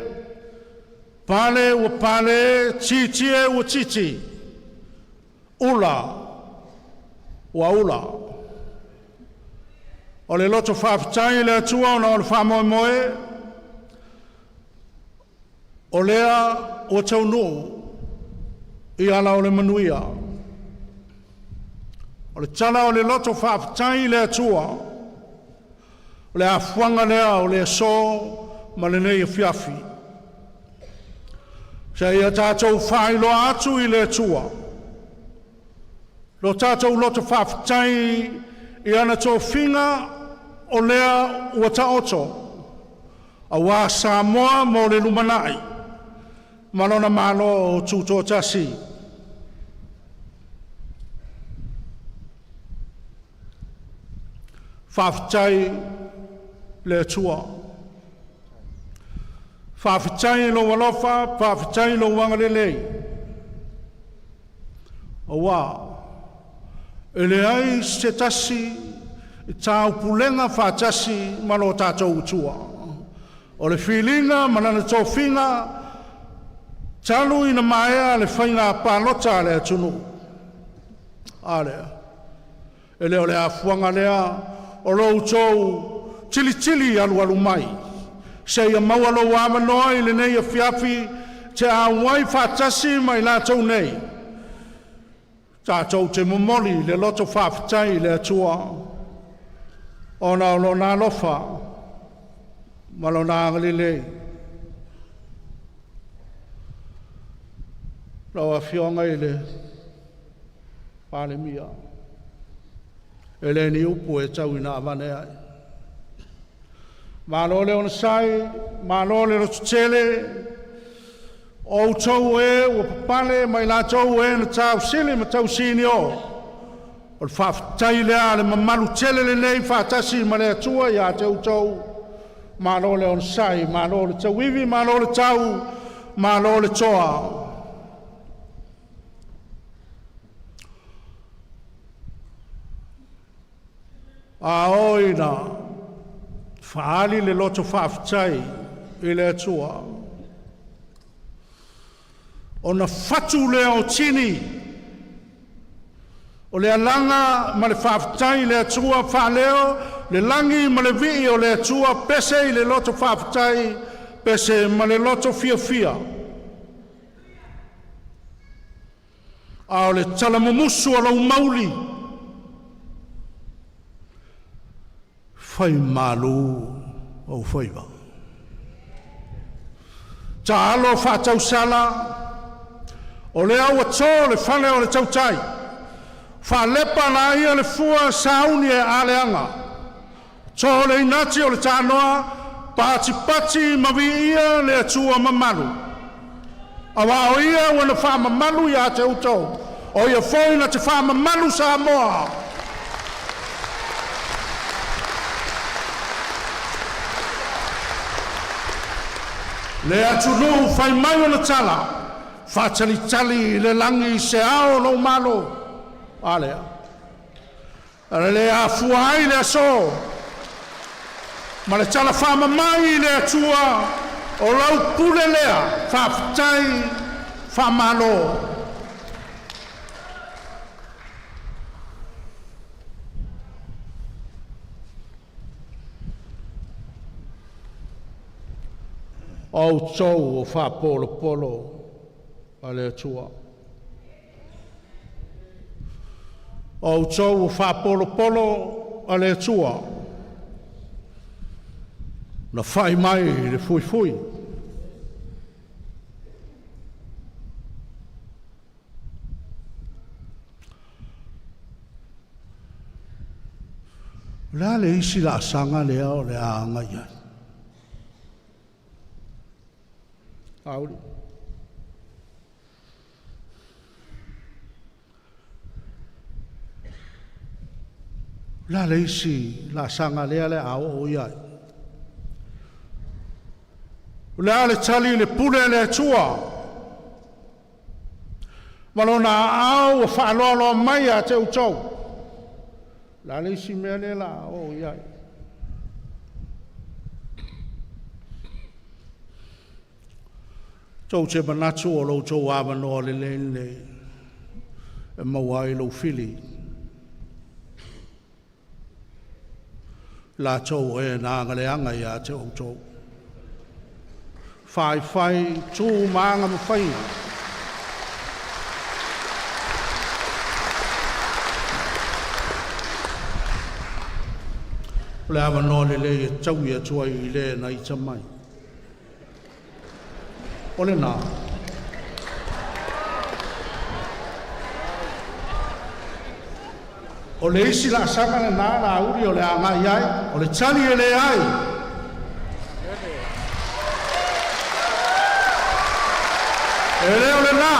pale wa pale titie wa titi ula wa ula o le loto whaafitai le atua ona o le whaamoemoe o lea o taunu I ala o le manuia o le tala o le loto whaafitai le atua o le afuanga lea o le so ma le nei whiawhi se ia tātou whailo atu I le atua lo tātou loto whaafitai I ana tō whinga o lea ua taoto a wā Samoa mo le lumanai malona malo o tūtō tasi whaafitai le atua whaafitai lo walofa whaafitai lo wangalelei o wā e le ai se tasi I tāu pulenga whātasi malo tātou utua. O le whilinga manana tō whinga talu ina maea le whainga pālota le atunu. Ālea. E leo le afuanga lea o rou tōu tili tili alu alu mai. Se ia maualo wāmanoa I le nei a whiawhi te awai whātasi mai lātou nei. Tātou te momoli le loto whaafitai le atua. Ona lo na lofa malo na ngalile lo afionga ile pale mia ele ni upu e tau ina avane ai malo le on sai malo le tele o tau e o pale mai la tau e na tau sili ma tau sinio o le whaafitai lea le mamalu tele le nei whaatasi ma le atua ia te utau malo le on sai, malo le tau iwi, malo le tau, malo le toa. A oina whaali le loto whaafitai I le atua o na whatu lea o tini o le alanga ma le whaafitai le atua whaaleo, le langi ma le vii o le atua pese I le loto whaafitai, pese ma le loto fia fia. A o le talamumusu o lau mauli. Whai malu o whaiva. Ta alo whaatau sala, o le aua tō le whane o le tautai. Whalepa na ia le fua sauni e aleanga. Tō le inati o le tānoa, pāti pati mawi ia le atua mamalu. Awa o ia wana wha mamalu ia te utou. O ia fōina te wha mamalu sa moa. Le atunu whai mai ona tala. whātalitali le langi se ao lo malo. Alea. Le a fuai le so. Ma le tala whamamai le atua o lau pule lea whawhitai whamalo. Au tau o whapolo polo a le atua. Au tau o whapolo polo a le atua. Na whai mai le fui fui. La le isi la sanga le au le anga ia. Auri. La le isi la sanga le au o ia. Le ale tali le pule le tua. Malona au whaaloalo mai a te utau. La le isi mea le la o iai. Tau te manatu o lo tau awanoa le le e maua i lo fili. La tau e nanga le anga i a te utau. Fai tu maanga mo fai. Le awa no le tau ia tua i le na i tamai. Ole nā. O le isi la sanga le nā la uri o le anga iai. O le tali e le ai. E leo le nā.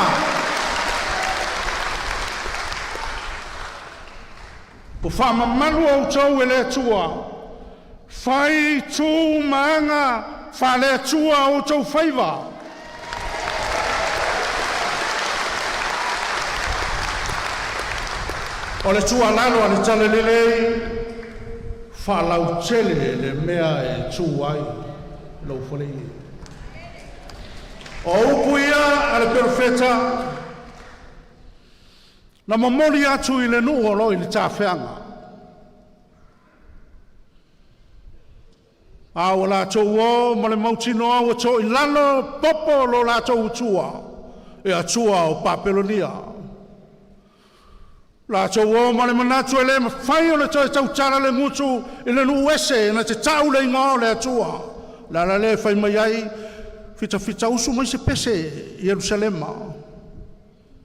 O whamamanu au tau e le tua. Whai tū maanga wha le tua au tau whaiva. O le tua lalo ane tale lelei. Wha lau tele le mea e tū ai. Lau whalei. O upu ia ale perfeta na mamoli atu i le nuu o loi le tāwhianga. A o la tau o ma le mautino au ato i lano popo lo la tau utua e atua o Papelonia. La tau o ma le manatu e le mawhai o le tau tara le ngutu i le nuu ese na te tau le inga o le atua. La le whai mai ai fita usu mai se pese Jerusalema.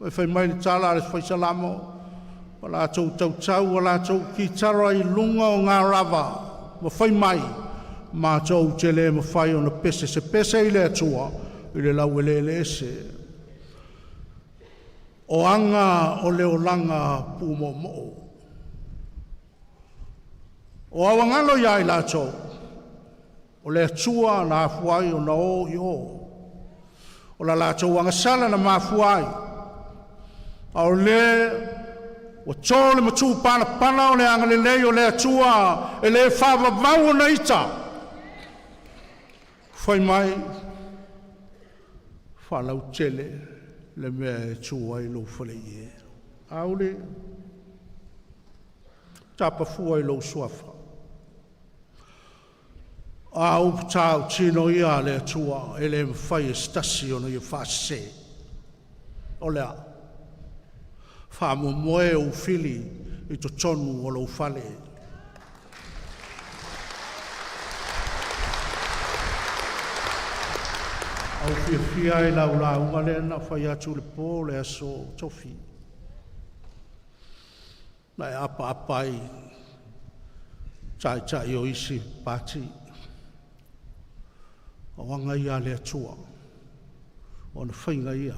E whai mai ni tala le whai salamo. O la tau tau, o la tau ki tara i lunga o ngā rava. Ma whai mai. Ma tau te le ma whai o na pese. Se pese i le atua. I le lau e le ese. O anga o leo langa pumo mo. O awangalo ia i la tau. O le atua na afuai o na o i o. O la tau angasala na maafuai. A o le o tōle matu pana pana o le angale lei o le atua e le whawawau na ita. Whai mai whalau tele le mea e tua i lo whale i e. A o le tapa fua i lo suafa. A upu tau tino ia le atua e le mwhai e stasi o na i whase. O lea. Whamu moe o fili i to tonu o lo whale. Au fia e lau la unga le na whai atu le pō le aso tofi. Na e apa apai tai o isi pati. O wanga ia le atua. O na whainga ia.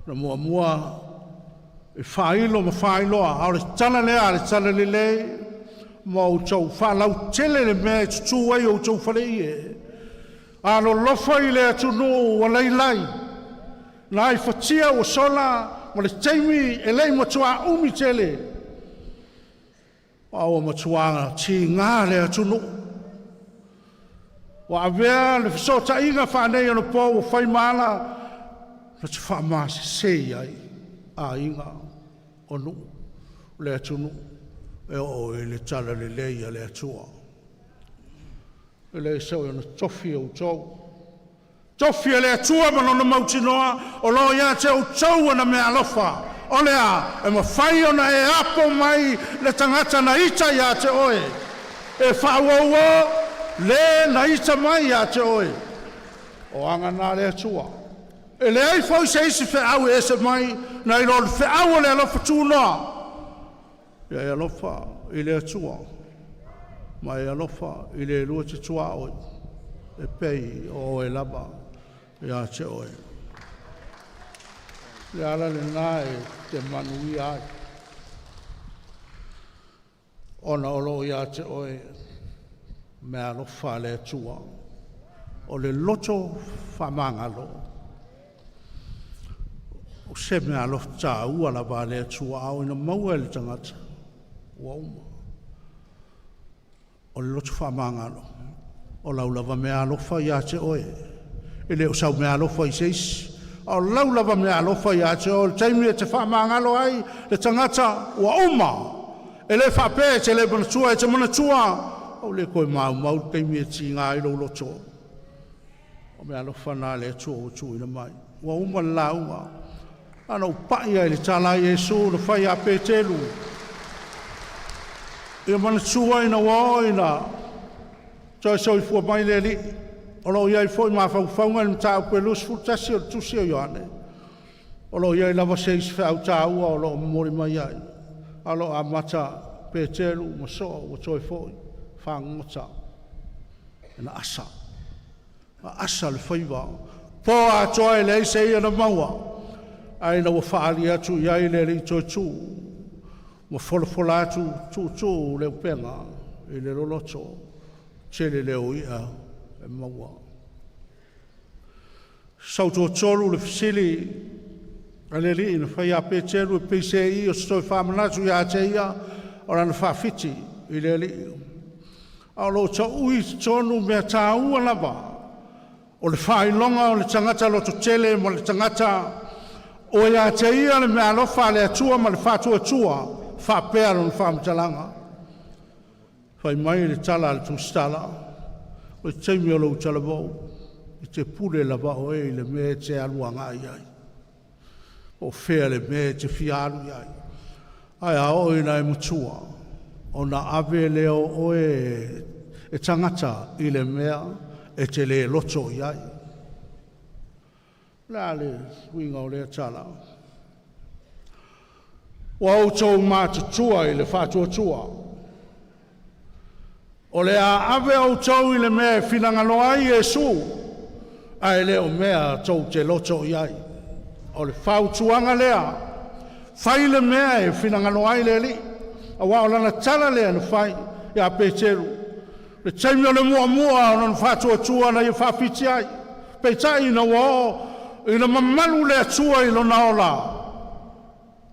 Na mua e whailo ma whailoa. Au le tana lea, le tana le lei. Ma o tau whalau tele le mea e tutu ai o tau whalei e. A lo lofa i le atu no wa lai lai. nai fatia o sola ma le taimi e lei matua umi tele o matua ti ngā le atunu wa avea le fisota inga whanei anu po o whai maala na te whamasi sei ai a inga onu le atunu e o e le tala le leia le atua e le sau na tofi o tau tofi le atua ma lona mautinoa o lo ia te o tau ana me alofa o lea e ma whai ona e apo mai le tangata na ita ia te oe e whauaua le na ita mai ia te oe o anga nā le atua e le ai fau se isi whaau e se mai na i lor whaau le alofa tūnoa ia e alofa i le atua ma e alofa i le lua te tua oi e pei o e laba ia te oe le ala le nā e te manui ai ona olo ia te oe me alofa le atua o le loto whamangalo o se me alofa tā ua lava le atua au ina maua le tangata ua uma o le loto whamangalo o laulava me alofa ia te oe e leo sau me alofa i seisi o laulava me alofa ia te oe le taimi e te whamangalo ai le tangata ua uma e le whape te le manatua e te manatua o le koe mau taimi e ti ngā ilo loto o me alofa nā le atua o tu ina mai ua uma la uma ana upai ai le tala Yesu na whai a Petelu ia manatua ina waoina toi soi fua mai le li o lo iai foi ma whauwhaunga ni tāu koe lus fultasi o tusi o Ioane o lo iai lava seis whau tāua o lo mori mai ai a lo a mata Petelu ma so o toi foi whangota ina asa le whaiwa po a toi le ise ia na maua ai na whaali atu iai le li toi tū ma wholafola atu tū leo penga i le loloto tele leo ia e maua sauto tolu le fisili a le li ina whai a Petelu e pise i o stoi whamanatu ia te ia o rana whawhiti i le li a lo ta ui tonu mea tā ua lava o le whailonga o le tangata loto tele mo le tangata o ia te ia le mea alofa le atua ma le whatua tua whapea ron whamtalanga whai mai le tala le tūstala o le teimi o lo utala vau i te pule lava o e le mea te aluanga ai o whea le mea te whiaru ai ai a o ina e mutua o na ave leo o e tangata i le mea e te le loto iai la le winga o le tala o au tau mātutua i le whātua tua o le a ave au tau i le mea e whinangano ai Yesu ai leo mea tau te loto iai o le whautuanga lea whai le mea e whinangano ai le li a wao lana tala lea na whai ia Petelu le taimi o le mua o na whātua tua na i whawhiti ai peitai na wao ina mamalu le atua i lona ola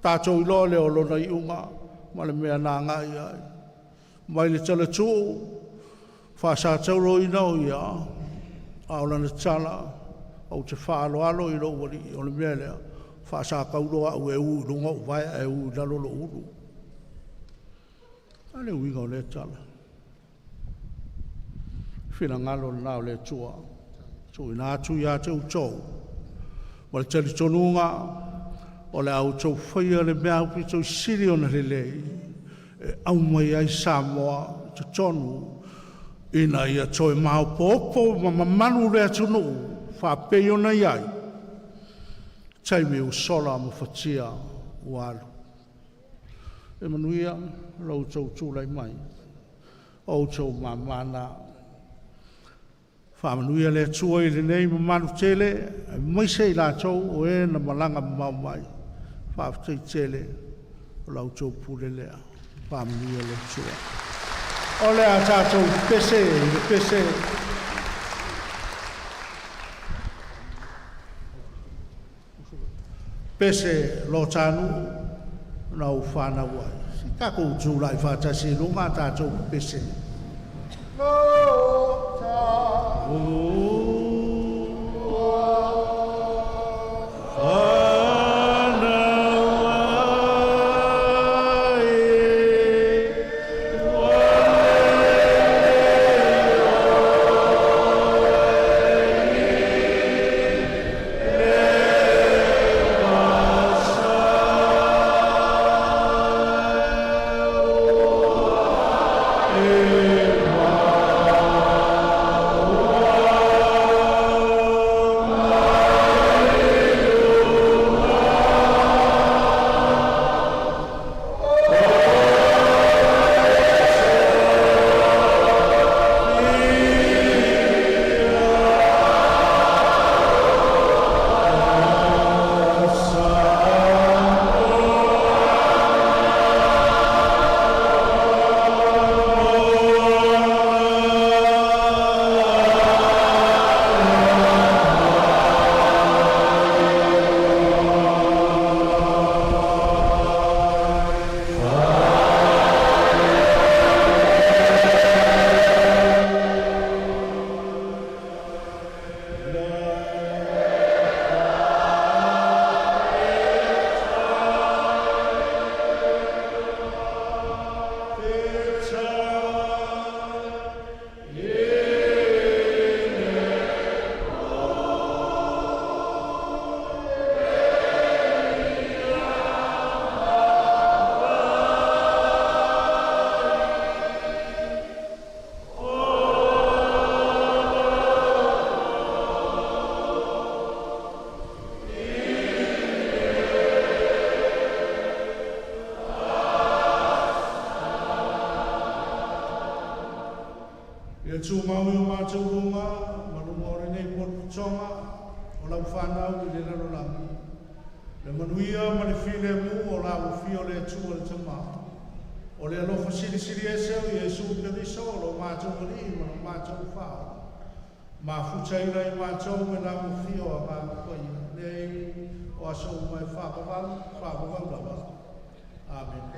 tātou i loa leo lona i unga ma le mea nā ngai ai mai le tala tū whāsā tauro i nau ia a o lana tala au te whaaloalo i lo wari o le mea lea whāsā kauroa au e u runga u vai e u lalolo uru ale uinga o le tala whina ngalo nao le tua so ina atu ia te utou ma le tali tonunga o le au tau whaia le mea upi tau siri o na le lei e au mai ai Samoa te tonu ina ia toi mao popo ma mamanu le atunu whapei o na iai taimi u sola mo fatia ualu e manuia lau tau tūlai mai o tau mamana whamanuia le tua i le nei mamanu tele mai sei la tau o e na malanga mau mai whaaftei tele o lau tau pule lea whamanuia le tua o lea tātou pese pese lo tanu na u whana wai. Si kako tūlai whātasi runga tātou pese. Tū maui o mātou runga, marunga o renei potu tonga, o lau whanau i le raro langi. Le manuia ma le while mu o lau whio le atua le tama. O le alofa siri siri e seu i Jesu Keriso o lo mātou kari ma lo mātou whao. Ma futaira i mātou me lau whio a kākoi. Nei o aso mai whakawang lawa. Amen.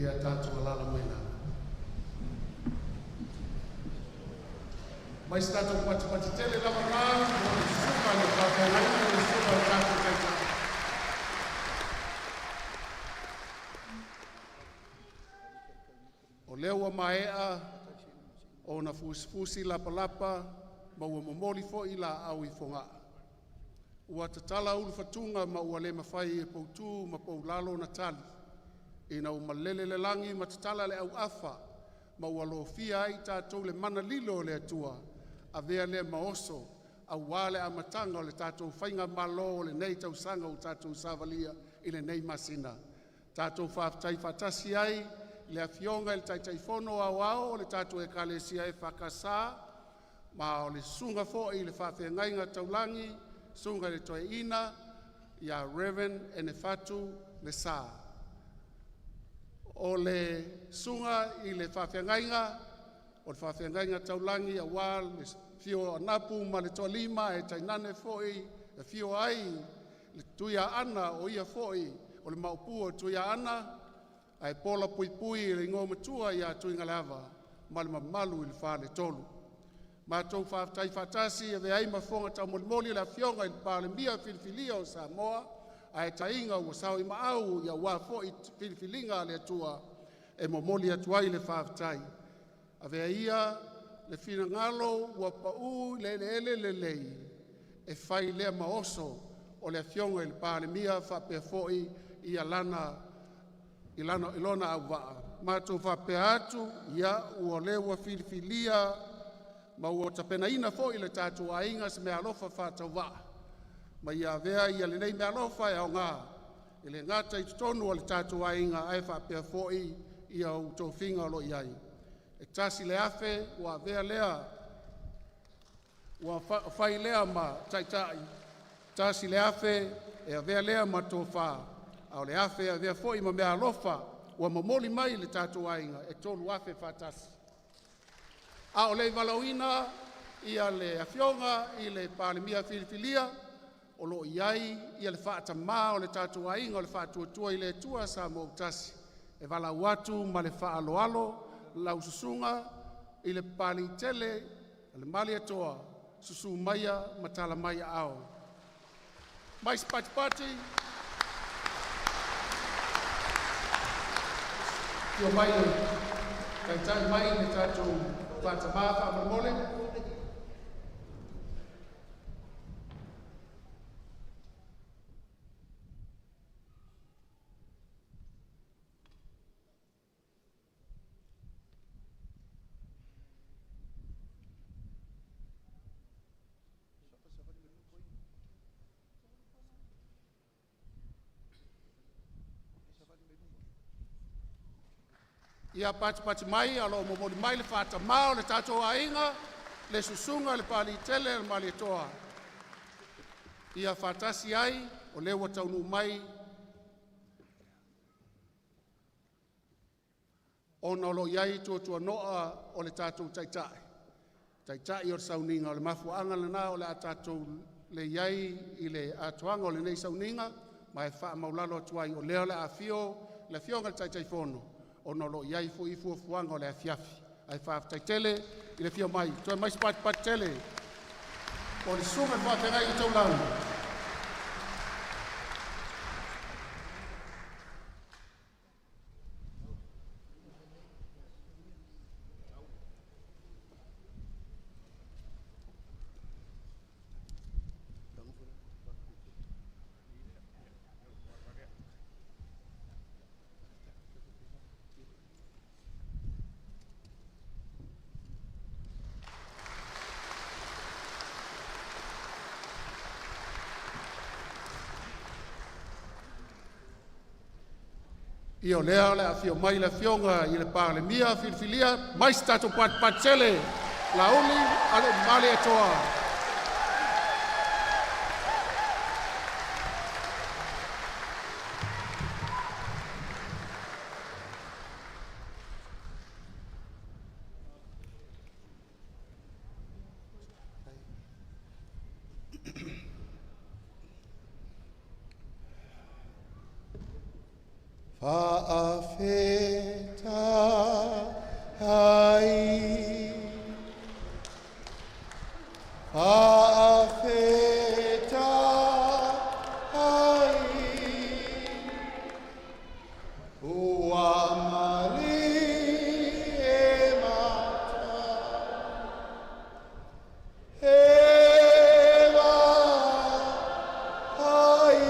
Ia tātou alala moina. Mai se tātou pati tele lava rā, mo le suka le whakaunga, mo le suka le tātou kaita. O leo a maea, o na fusi lapa, ma ua momoli fo i la au i fonga. Ua tatala ulu fatunga ma ua le mawhai e poutu ma pou lalo na tali. Ina umalele le langi matatala le au afa, ma ua lo fia ai tātou le mana lilo le atua, a vea le maoso, a wale a matanga o le tātou whainga malo o le nei tau sanga o tātou savalia i le nei masina. Tātou whaftai whatasi ai, le afionga le taitai whono au au, le tātou e kalesia e whakasā, ma o le sunga fo i le whawhengainga taulangi, sunga le toe ina, ia Reverend Enefatu le sā. O le sunga i le whawhengainga, o le whawhengainga taulangi a wā, le fio anapu ma le toa lima e tainane foi, le fio ai, le tuia ana o ia foi, o le maupu o tuia ana, ai pola pui le ngō matua ia tuinga lava, ma le mamalu i le wha le tolu. Ma tau whaftai whatasi e vea ima whonga tau molimoli la fionga i le pāle mia filfilia o Samoa, ai tainga ua sao I maau ia ua fo I filifilinga le atua e momoli atua I le whaafitai. A vea ia le fina ngalo ua pau le lei e whai lea maoso o le afionga I le pāle mia whapea foi I alana ilona au waa. Mātou whapea atu ia ua lewa filifilia ma ua tapena ina foi le tātou ainga se mea alofa whātau waa. Ma ia vea ia le nei mea alofa e au ngā. Ile ngata I tutonu o le tātou ainga ai whapea foi ia u tō whinga lo iai. E tasi le afe ua vea lea ua whai lea ma taitai. Tasi le afe e a vea lea ma tō wha. Au le afe a vea foi ma mea alofa ua mamoli mai le tātou ainga e tōlu afe whātasi. A o le valauina ia le afionga I le pālemia filifilia o lo iai ia le whaata mā o le tātou ainga o le whaatuatua I le tua sa mo utasi. E walau atu ma le whaaloalo lau susunga I le pāli tele le mali atoa susu maia matala maia ao. Mai spatipati Io mai kai tai mai le tātou whaata mā whaamamole. Ia pati mai alo momoli mai le whaata mao le tātou ainga le susunga le pāli tele le mali toa. Ia whaatasi ai o lewa taunu mai o nolo iai tuatua noa o le tātou taitai. Taitai o le sauninga o le mafuanga le nā o le a tātou le iai I le atuanga o le nei sauninga mai wha maulalo atuai o leo le a fio le fionga le taitai fono. O nolo iai fu I fuanga o le afiafi. Ai whaaftai tele I le fio mai. Toi mai spati tele. O le sume whatengai I tau lau. Io lea le a fio mai le fionga I le pāle mia filifilia mai stato patele la uli ale male atoa. Faafeta ai, faafeta ai, ua mali e mata, eva ai.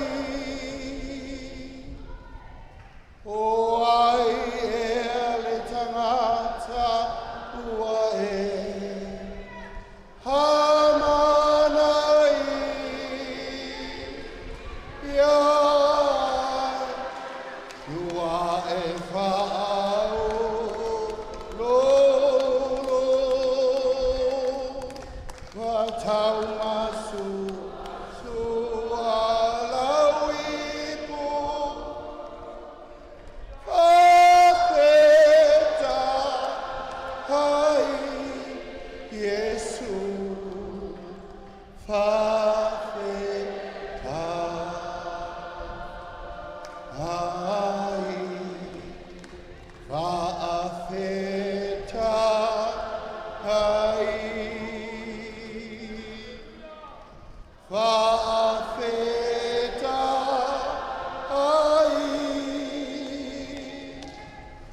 O ai e le tangata ua e hamanai ia ua e whaau lolo watau masu sua lauipu Yesu fafeta ai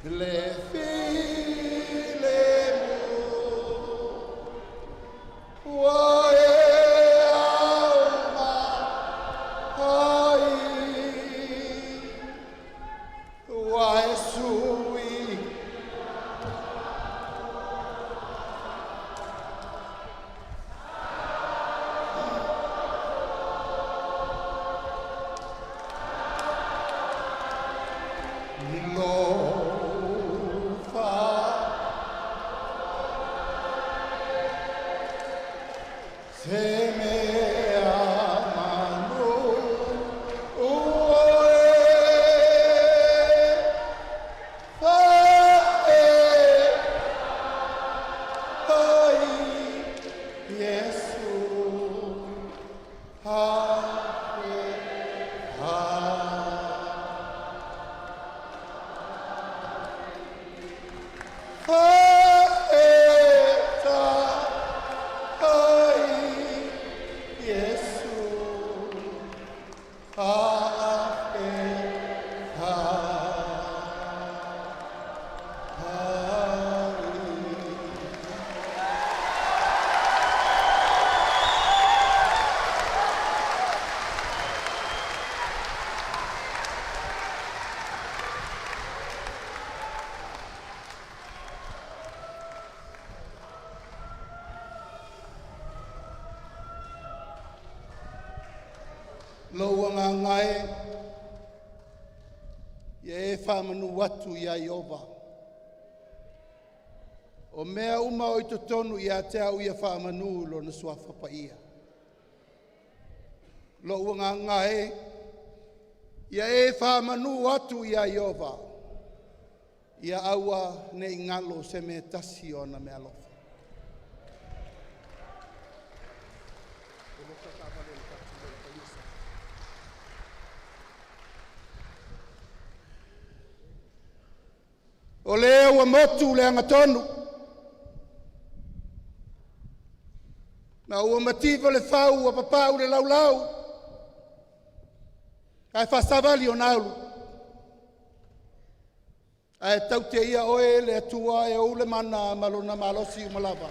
le file mu wa e auma ai wa e sui Loa ngā ngai, ia e whamanu watu ia Iova. O mea uma o i tonu ia te au ia whamanu lo na suafa pa ia. Loa ngā ngai, ia e whamanu watu ia Iova. Ia aua ne ingalo se me tasi o na mea lofa. O lea ua motu le angatonu. Na ua mativa le whau ua papau le laulau. Ai whasavali o naulu. Ai tau te ia oe le atua e ule mana malona malosi umalava.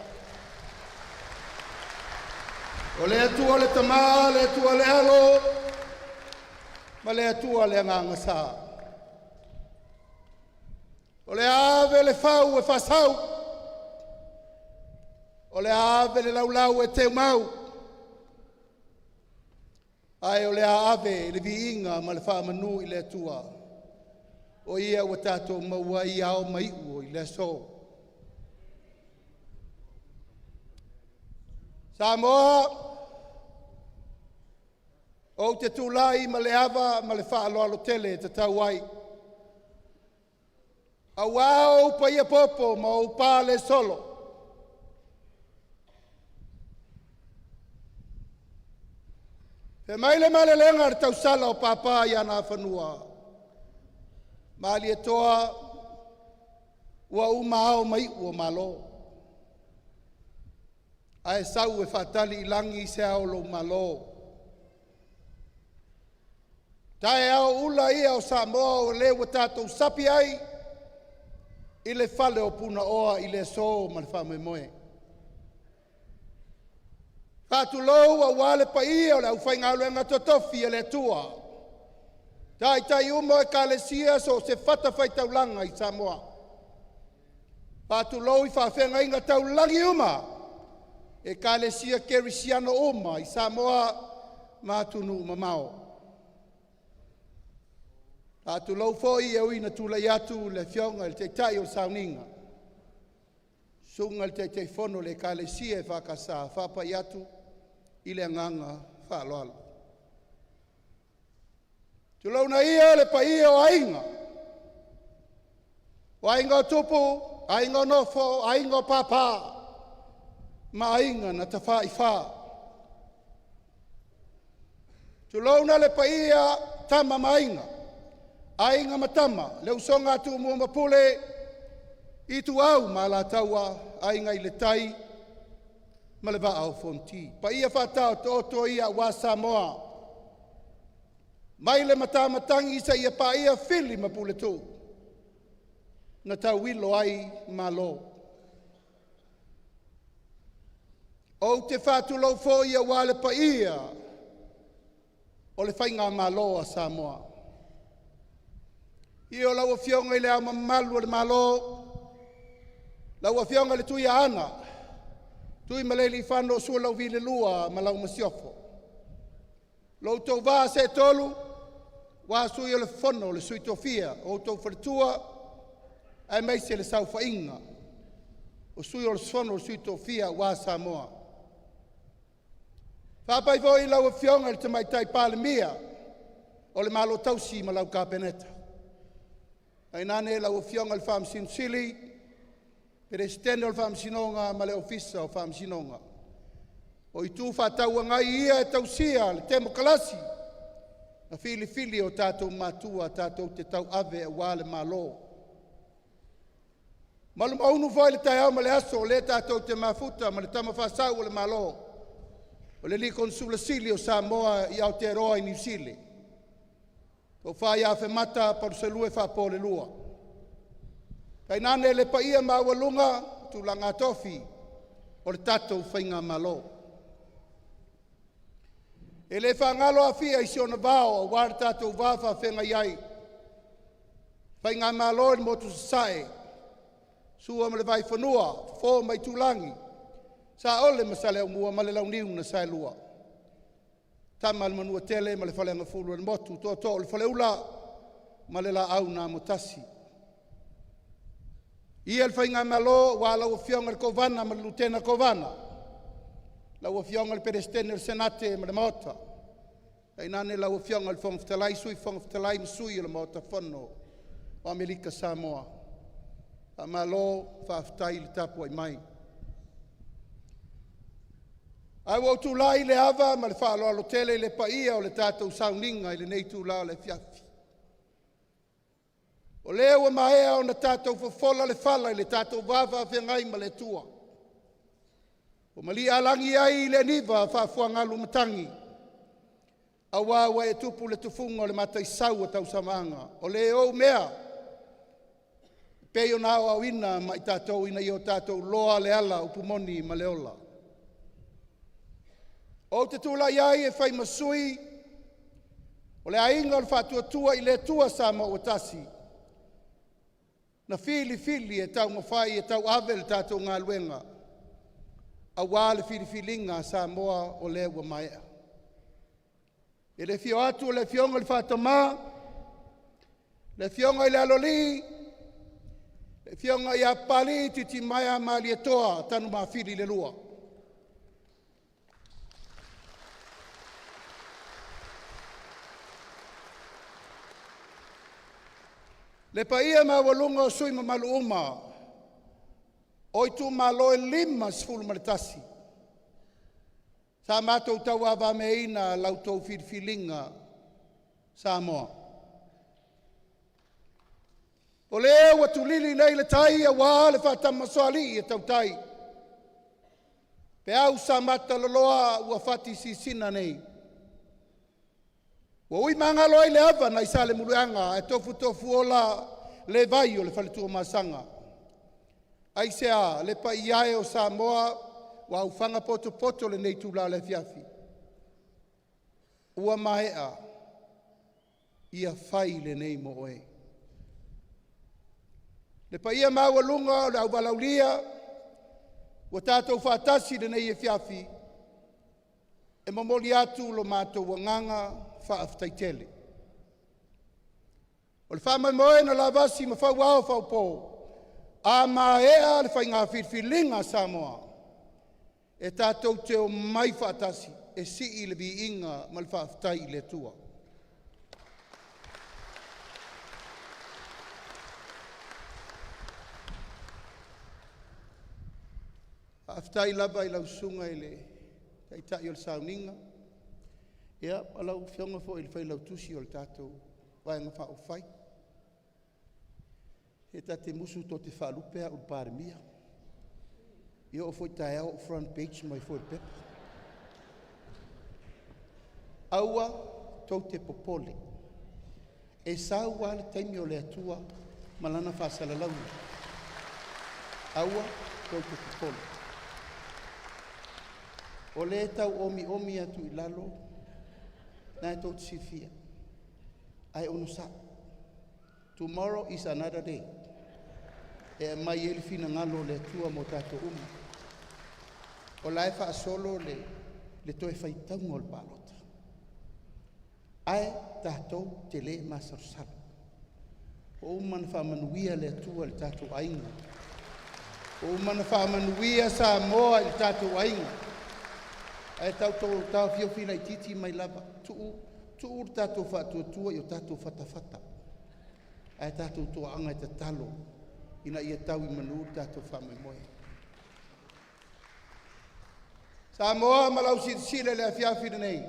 O le atua le tama, le atua le alo, ma le atua le angangasa. O le ave le whau e whasau. O le ave le laulau e te mau. Ai o le ave le viinga ma le whamanu i le atua. O ia ua tātou maua i ao mai ua i le so. Samoa, o te tūlai ma le ava ma le whaaloalo tele te tau ai. Au au pa ia popo ma o pa le solo. He maile male lenga tau sala o papa ia na whanua. Mali e toa ua umao mai ua malo. Ae sau e whatali i langi se ao lo malo. Tae au ula ia o Samoa o le ua tātou sapi ai. I le fale o puna oa i le so ma le whame moe. Kātu lou a wale pa ia o le au whainga aluenga totofi e le tua. Tai umo e kalesia so se whata whai taulanga i Samoa. Kātu lou i whawhenga inga taulangi uma. E kalesia kerisiano uma i Samoa mātunu mamao. Atu lau foi e uina tula iatu le fionga le te tai o sauninga. Sunga le te fono le kalesia e whakasa whapa iatu i le nganga whaaloalo. Tu lau na ia le pa ia o ainga. O ainga o tupu, ainga o nofo, ainga o papa. Ma ainga na ta wha i wha. Tu lau na le pa ia tama mainga. Ainga matama, le usonga atu mua mapule, i tu au ma la taua, ainga i le tai, ma le vaa o fonti. Pa ia whatao to ia wa Samoa. Mai le matamatangi isa ia pa ia fili mapule tu. na tau wilo ai malo. O te whātulau fo ia wale pa ia, o le whainga malo a Samoa. I o lau a fionga i le ama malu o le malo, lau a fionga le tui a ana, tui maleli whano sua lau vile lua ma lau masiofo. Lau tau vā se tolu, wā sui o le whono le sui tofia, o tau wharitua, ai meise le sau whainga, o sui o le whono le sui tofia wā Samoa. Whapai voi lau a fionga le tamaitai pāle mia, o le malo tausi ma lau kāpeneta. Ai nane lau a fionga le whamsinu sili, Peresidente o le whamsinonga ma le ofisa o whamsinonga. O i tū whātaua ngai ia e tausia le temo kalasi, na fili o tātou mātua, tātou te tau ave e wāle malo. Malu maunu voi le tai au ma le aso, le tātou te mafuta, ma le tama whasau le malo. O le li konsula sili o Samoa i Aotearoa i New Zealand. O whai a whemata paru se lue whapole lua. Kai nane le pa ia mawalunga tu langa tofi o le tatou whainga malo. E le whangalo a fia i siona vao o wāre tatou wāwha whenga iai. Whainga malo ni motu sae. Sua ma le vai whanua, fō mai tūlangi. Sa ole masale o mua ma le launiu na sae lua. Tama le manua tele ma le whalenga fulu en motu. Tō le whaleula ma le la au nā motasi. Ia le whainga malo wā lau a fionga le kovana ma le lutena kovana. Lau a fionga le Peresidente le Senate ma le maota. Ai nane lau a fionga le whongwhitalai sui, whongwhitalai msui le maota whono o Amerika Samoa. A malo whawhitai le tapu ai mai. Ai wau tūlai le ava ma le whaaloalo tele le paia o le tātou sauninga i le nei tūlao le fiafi. O leo a maea o na tātou whafola le whala i le tātou wawa whengai ma le tua. O mali alangi ai le niva whaafuanga lumatangi. A wawa e tupu le tufunga o le matai sau a tau samanga. O leo mea. Peo nao au ina ma i tātou ina i o tātou loa le ala upumoni ma le ola. O te tūla iai e whai masui. O le ainga o le whātua i le tua Samoa o tasi. Na fili e tau mawhai e tau awe le tātou ngā luenga. A wāle filifilinga Samoa o le ua maea. E le fio atu o le fionga le whātama, le fionga i le aloli, le fionga i a pali titi maia mali e toa tanu maa fili le lua. Le paia mawalunga o sui mamalu uma, oi tu malo e lima sfulu maritasi. Sa mātou tau awa me ina lau tau whirwhilinga Samoa. O leo atu lili nei le tai a wā le whatama soali e tau tai. Pe au sa mata loloa ua whati si sina nei. Wa ui mangalo ai le ava na isa le muluanga e tofu ola le vai o le whaletua masanga. Ai sea le pa iae o Samoa wa ufanga poto le nei tūla le fiafi. Ua maea ia whai le nei mo oe. Le pa ia maua lunga o le au walaulia wa tātou whātasi le nei e fiafi e mamoli atu lo mātou wanganga whaaftaitele. O le whamai moe na la vasi ma whau au whau pō. A maea le whai ngā whirwhilinga Samoa. E tātou te o mai whaatasi. E si i le vi inga ma le whaaftai le tua. Whaaftai lava i lau sunga i le taitai o le sauninga. Ia, alau whionga fo i le whai lau tusi o le tātou. Waenga wha o whai. He ta te musu to te whalupea o pāremia. Ia o foi tae au front page mai foi pepa. Aua tau te popole. E saua le taimi o le atua malana whaasalalau. Aua, koi te kukolo. O le tau omi atu I lalo, na e tau tisifia. Ai ono sa. Tomorrow is another day. E mai ele fina ngalo le tua mo tato uma. O lai wha solo le toe whaitau ngol palota. Ai tato te le masarusala. O umana wha manuia le tua le tato ainga. O umana wha manuia sa moa le tato ainga. Ai tau fio fina I titi mai lava. Tuu tato wha tua I o tato whatawhata. Ai tato tua anga I te talo. Ina ia tau I manu tato wha mai moe. Sa moa malau sile le afiafina nei.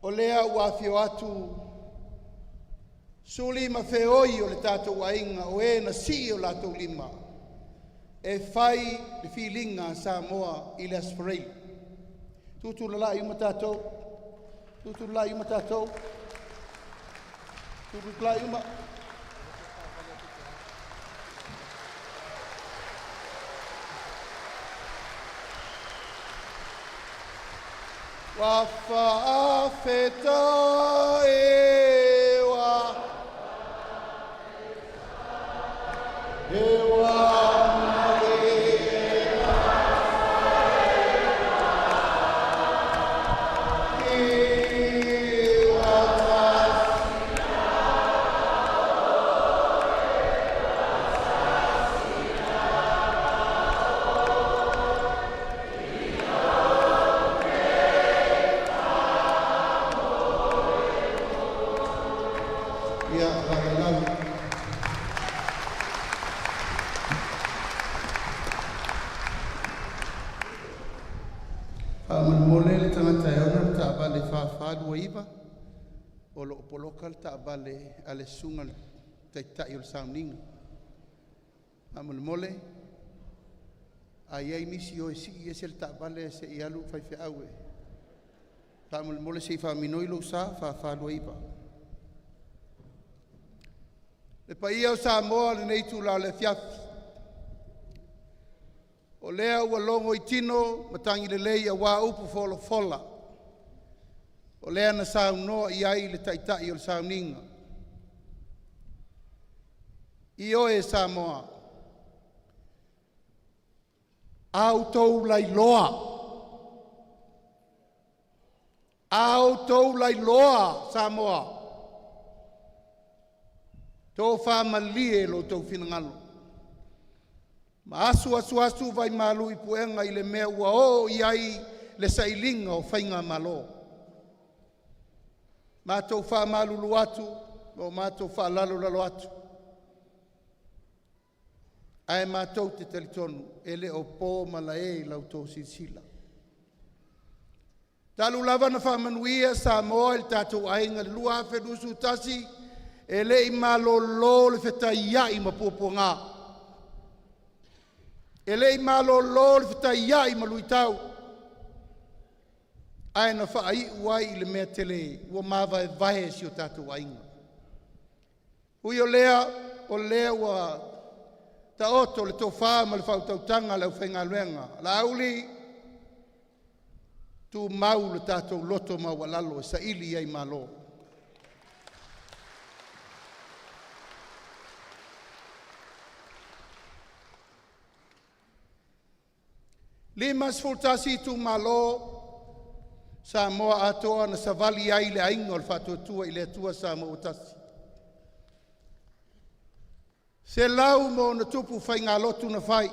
O lea ua fio atu. Suli ma feoi o le tato wainga o e na si o lato lima. E fai le filinga sa moa I le asparei. Tutu la I matatou. Tutu la I matatou. Tutu la I matatou. Wa fa'afeta ewa o lo polokal ta bale ale sungal tai o sauninga amal mole ai misi o si esel ta bale se ialu fai fe awe amal mole se fa minoilo sa fa lo iba le paia o sa mo le nei tu la le fiafi o lea ua longo I tino matangi le leia wa upu fola o lea na saunoa I ai le taitai o le sauninga. I oe Samoa. Au tou lai loa. Au tou lai loa Samoa. Tō whamalie lo tau whinangalo. Ma asu vai malu I puenga I le mea ua o I ai le sailinga o whainga malo. Mātou wha malulu atu, o mātou wha lalo atu. Ai mātou te talitonu, ele o pō mala lau tō silsila. Talu lava na wha manuia sa moa il tātou ainga lua whenusu tasi, ele I malolo le whetai iai ma pōpō ngā. Ele I malolo le whetai iai ma luitau. Ai na whaai uai I le mea tele, ua mawa e vahe si o tātou ainga. Hui o lea ua ta oto le tō whaa ma le whautautanga lau whainga luenga. La auli, tu mau le tātou loto ma walalo, sa ili ai malo. Limas fultasi tu malo, sa moa atoa na savali ai le ainga o le whatuatua I le atua sa moa tasi. Se lau mo na tupu whainga lotu na whai.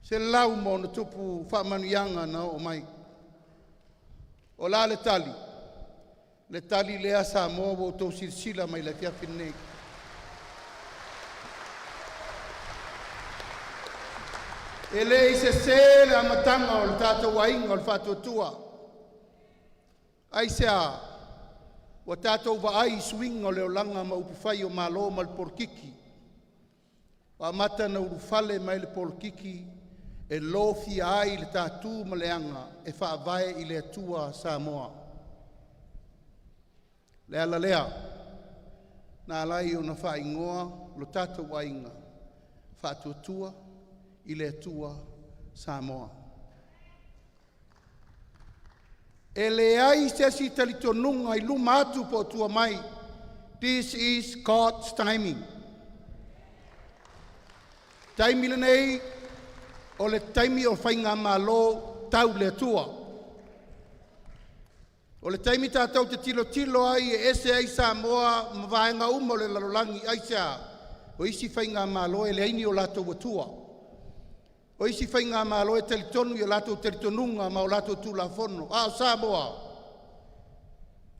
Se lau mo na tupu whamanuianga na o mai. O la le tali. Le tali lea sa moa o tau silsila mai le fiafinei. E lei se sele a matanga o le tātou wainga o le whatuatua. Ai se a, o tātou wa ai swinga o leo langa ma upufai o malo ma le porkiki. Wa mata na urufale mai le porkiki e lofi ai le tātou ma leanga e whaavae I le atua Samoa. Le ala lea, Nā lai o na whaingoa lo tātou wainga. Whātuatua i le atua Samoa. E le ai se si talitonunga i luma atu po tua mai. This is God's timing. Taimi le nei, o le taimi o whainga malo tau le atua. O le taimi tātou te tilo ai e ese ai Samoa mawhaenga umo le lalolangi aisa. O isi whainga malo e le aini o lato watua. O isi whainga malo e talitonu i o lato talitonunga ma o lato tulafono. O Samoa.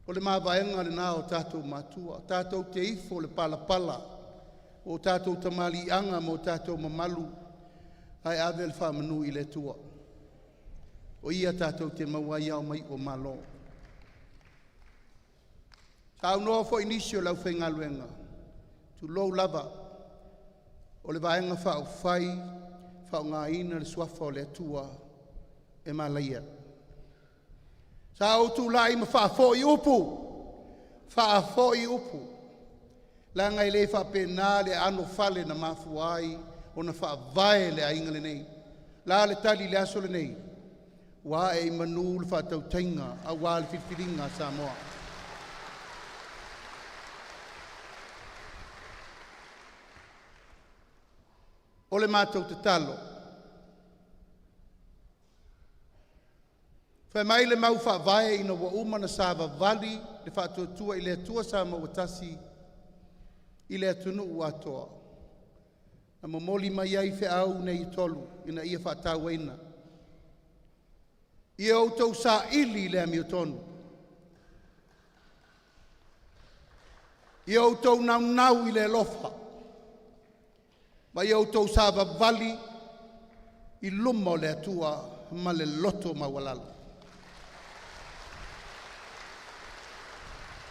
O le mawhaenga le nā o tātou matua. Tātou te ifo le pala. O tātou tamali anga mo tātou mamalu. Ai ave le whamanu i le tua. O ia tātou te mawai au mai o malo. Tau noa fo inisio lau whainga luenga. Tu lou lava. O le vaenga whao whai. Whao ngā ina le swafa o le atua. E malaia. Sa o tu lai ma wha fo i upu. Wha fo i upu. La ngai le wha pena le ano fale na mafu ai. O na wha vae le ainga le nei. La le tali le aso le nei. Wa e manu le wha tau tainga. A wa le whiwhiringa Samoa. O le mātou te talo. Whai mai le mau wha vae ina wa umana sāwa vali le wha tua i le atua sa ma watasi i le atunu ua atoa. Na momoli mai ai whi au nei tolu ina ia wha tau eina. Ia o tau sa ili le amiotonu. Ia o tau nau i le lofa. Ma ia o tau sāwa vali i luma o le atua ma le loto ma walala.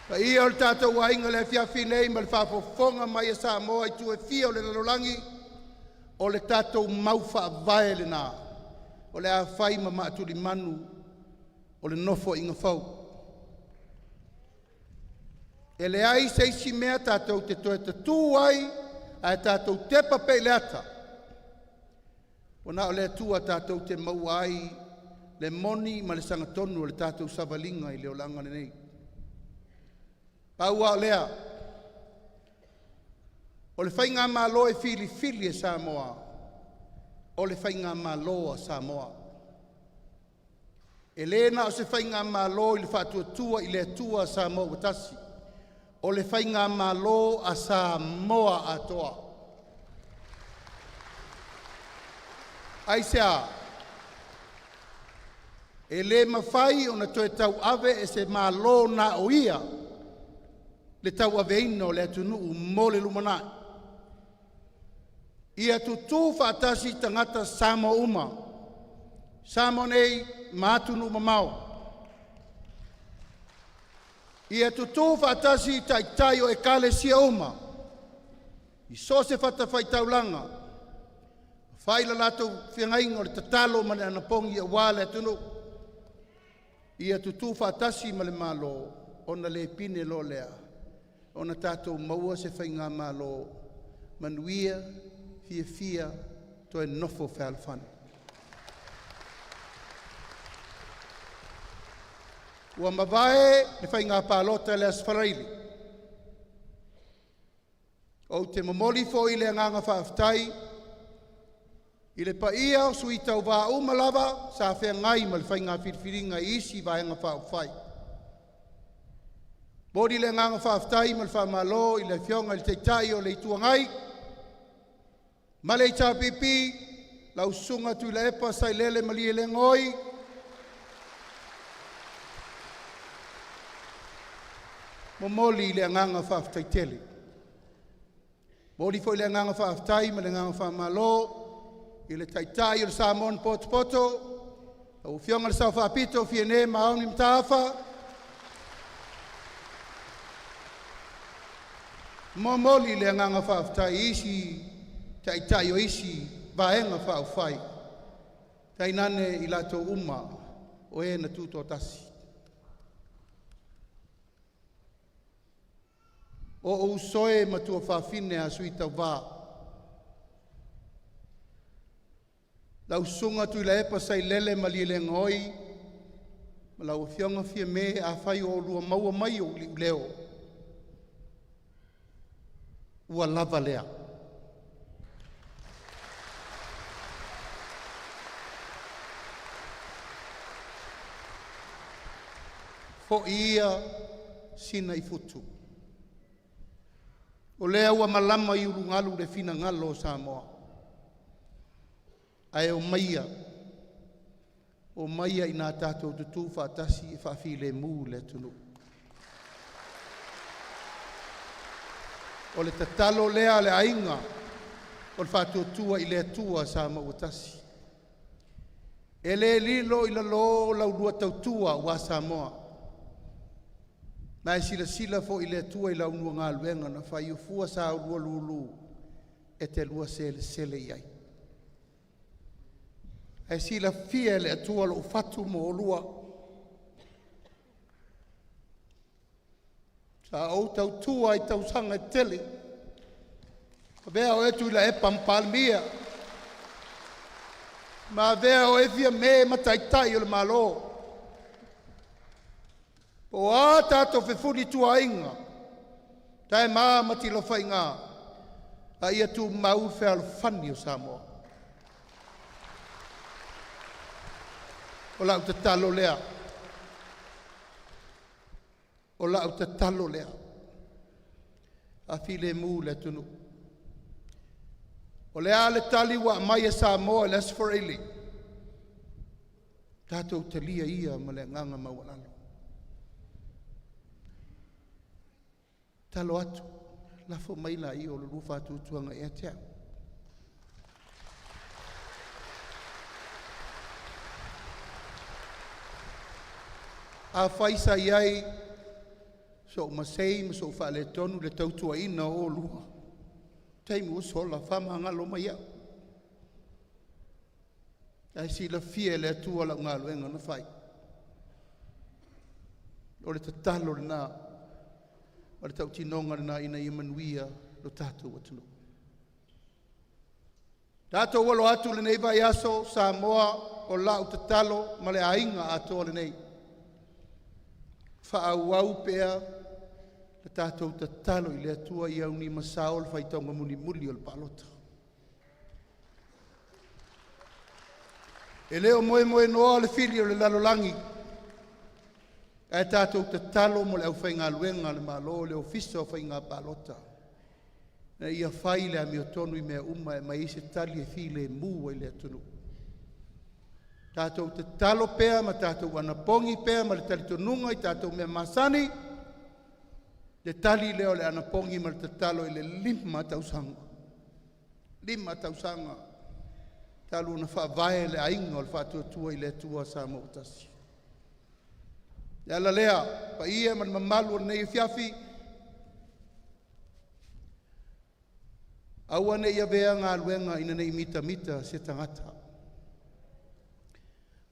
Pa ia o le tātou wainga le fiafi nei ma le whafofonga mai a Samoa i tu e fia o le lalolangi o le tātou mauwha vae le nā. O le a whai ma maaturi manu o le nofo inga whau. E le ai seisi mea tātou te toe te tū ai a tātou te pape le ata. O na o le atua tātou te mau ai le moni ma le sangatonu o le tātou savalinga i le olanga le nei. Paua o lea. O le whainga malo e fili e Samoa. O le whainga malo a Samoa. E lena o se whainga malo i le whatuatua i le atua Samoa watasi. O le whainga malo a Samoa atoa. Aisea. E le mawhai o na toe tau ave e se malo na o ia. Le tau aveino le atunu mo le lumanai. Ia tutu whaatasi tangata Samoa uma. Samoa nei maatunu mamau. Ia tutu whaatasi tai o e kale sia uma. I so se whatawhai taulanga. Whaila lato whiangainga o le tatalo mane anapongi a wale atunu. Ia tutu whaatasi ma le malo o na le pine lo lea. O na tātou maua se whainga malo manuia, fia, to e nofo whalfana. Ua mawae le whainga pālota le asfaraili. O te mamoli fo i le nganga whaaftai, i le paia o sui tau wā umalawa, sa whea ngai ma le whainga whirwhiringa isi vaenga whaafai. Bodi le nganga whaaftai ma le whaamalo i le whionga i le teitai o le ituangai. Ma le itapipi, lau sunga tu le epa sai lele mali e le ngoi. Momoli le nganga whaaftai tele. Bodi fo i le nganga whaaftai ma le nganga whaamalo i le teitai o le Samoan poto. Au whionga le sau whaapito whiene maoni mtaafa. Momoli le nganga whaaftai isi, tai o isi, vaenga whaafai. Tai nane i lato uma o e na tuto tasi. o usoe matua whawhine a sui tau wā. Lau sunga tui la epa sai lele ma li le ngoi, ma lau whionga fia me a whai o lua maua mai o li leo. Ua lava lea. Fo ia sina i futu. O lea ua malama i urungalu le fina ngalo Samoa. Ai o maia i nā tātou tutu whaatasi i whawhi le mū le tunu. O le tatalo lea le ainga o le whātuatua i le atua Samoa tasi. E le lilo i la lo lau lua tautua wa Samoa. Nai sila fo i le atua i lau nua ngā luenga na whai ufua sa lua lulu e te lua sele iai. E sila fia le atua lo fatu mo o lua. Sa au tau tua i tau sanga i tele. Vea o etu i la e pampalmia. Ma vea o e fia me mataitai o le malo. O a tato fefuni tua inga. Tae maa mati lo whainga. A ia tu mau fea lo whani o Samoa. O lau te talo lea. O lau te talo lea. A file mū le tunu. O lea le tali wa mai e Samoa le asforeli. Tato te lia ia ma le nganga mawalalo. Talo atu. Lafo mai la i o le rufa atu tuanga e atea. A whaisa iai so masei ma so wha le tonu le tautua ina o lua. Teimu o sola whama ngalo mai au. Ai si la fie le atua la ngalo enga na whai. O le tatalo le nā. O le tau tinonga le nā ina i manuia lo tātou atunu. Tātou walo atu le nei vai aso Samoa o lau tatalo ma le ainga ato le nei. Whaau pea le tātou tatalo i le atua i au ni masao le whaitaunga muli o le palota. E leo moe noa le fili o le lalolangi. E tātou tatalo mo le au whainga luenga le malo le ofisa o whainga palota. E ia whai le ami o tonu i mea uma e mai se tali e file mua i le atunu. Tātou te talo pea ma tātou anapongi pea ma le tali tonunga i tātou mea masani. Le tali leo le anapongi ma le tatalo i le 5 tausanga. 5 tausanga. Talu na whaavae le ainga o le whatuatua i le atua Samoa tasi. E ala lea, pa ia ma mamalu o nei fiafi. Aua ne ia vea ngā luenga ina nei mita se tangata.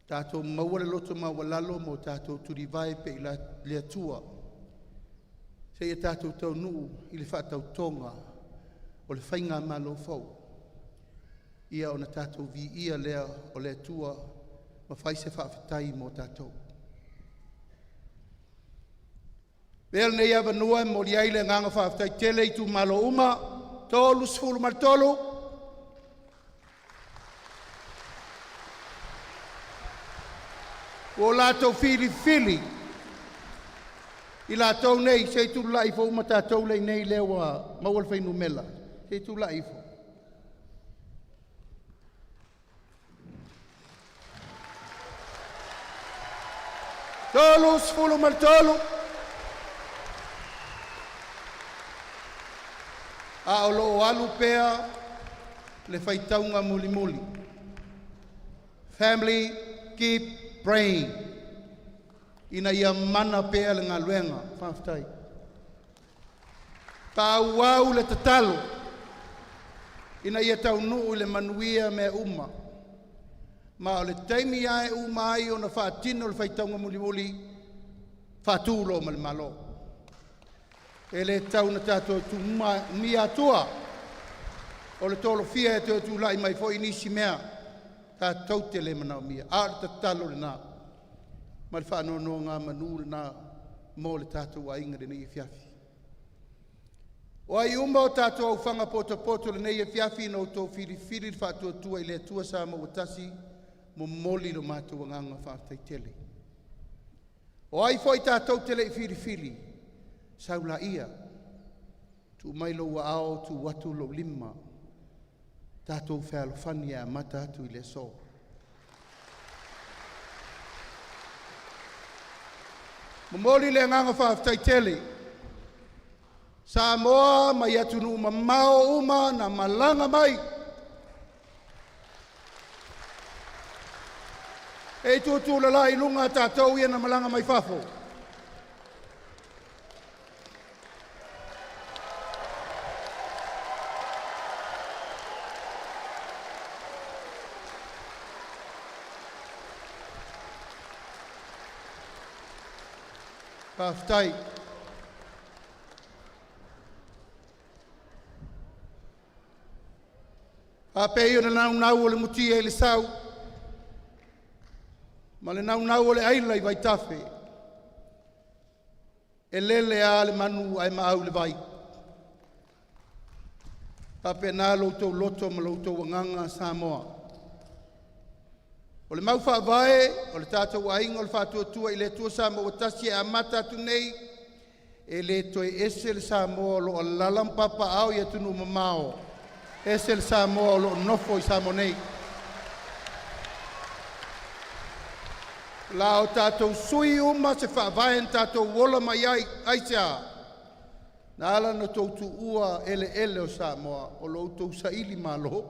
Tātou maua le loto maua lalo mo tātou turi vai pe i le atua. Se ia tātou tau nuu i le whatau tonga o le whainga malo fau. Ia o na tātou vi ia lea o le atua ma whai se whawhitai mo tātou. Bel nei ava nua mo li aile nganga whawhitai tele i tu malo uma, tolu sfulu mal tolu. O lātou fili. I lātou nei, se tu laifo uma tātou lei nei lewa mawal whainu mela. Se tu laifo. Tolu, sfulu mal tolu. A o lo alu pea le whaitaunga muli. Family, keep praying. Ina ia mana pea le ngā luenga, whawhitai. Tā uau le tatalo. Ina ia tau nuu le manuia me uma. Ma o le taimi ai uma ai o na whaatino le whaitaunga muli, whaatūlo ma le malo. e le tau na tātou tu mia atua, o le tolo fia e te tu lai mai fo inisi mea, tātou te le manau mia, ar ta talo le nā, ma le whaano no ngā manu le nā, mō le tātou a inga le nei e fiafi. O ai uma o tātou au whanga poto le nei e fiafi no tō whiri le whātua tua i le tua sa ma watasi, mo moli lo mātua nganga whātai tele. O ai foi tātou tele i whiri, saula ia, tu mai lo wa ao tu watu lo lima, tātou whēalo whania mata atu i le so. Mo moli le nganga whātai tele, sa moa mai atu nu mamao uma na malanga mai, e tu la lai lunga tātou ia na malanga mai whafo. Paftai. Ape io na nau o le mutia e le sau. Ma le nau o le aila i vai tafe. E lele a le manu ai maau le vai. Ape nā loutou loto ma loutou wanganga Samoa. O le mau whaavae, o le tātou ainga o le whātua i le tua Samoa o tasi e amata atu nei, e le toi ese le Samoa lo a lalampapa au i atunu mamao. Ese le Samoa lo nofo i Samoa nei. La o tātou sui uma se whaavae en tātou wola mai aisea. Nā ala na tautu ua ele o Samoa, o loutou saili malo.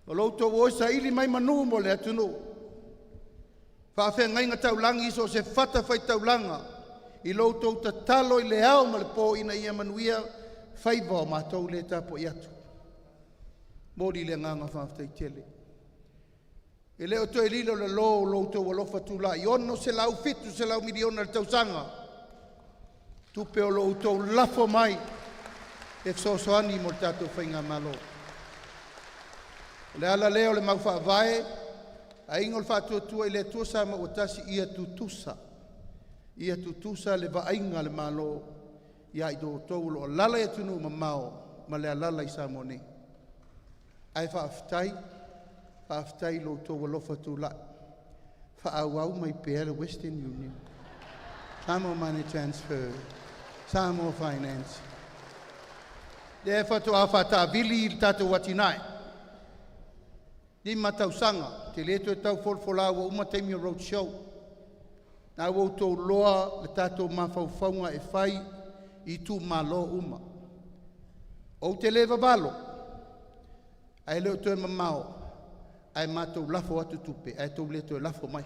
O loutou o saili mai manu mo le atunu. Whaafea ngai ngā taulangi so se whata whai taulanga. I loutou ta talo i le au ma le pō ina ia manuia, whaiva o mātou le tapo i atu. Mōri le nganga whaafitai tele. E leo to e lilo le loutou alofa tūla. I ono se lau fitu, se lau miliona le tausanga. Tupe o loutou lafo mai. E sosoani mo le tātou whainga malo. Le ala leo le mau whaavae, a ingo le whātua i le tuasa ma watasi ia tutusa. Ia tutusa le vainga le malo, ia i do tau lo lala e tunu ma mao, ma le alala i Samone. Ai whaafitai lo tau alofa tu la. Whaawau mai pēra Western Union. Samoa Money Transfer, Samoa Finance. Le whatua whatavili i tātou watinai. Ni matausanga, te leto e tau folfola wa Umatemi Road Show. Nā wautou loa le tātou mawhauwhaunga e whai i tū malo uma. O te lewa valo, ai leo tue mamao, ai mātou lafo atu tupe, ai tau leto e lafo mai.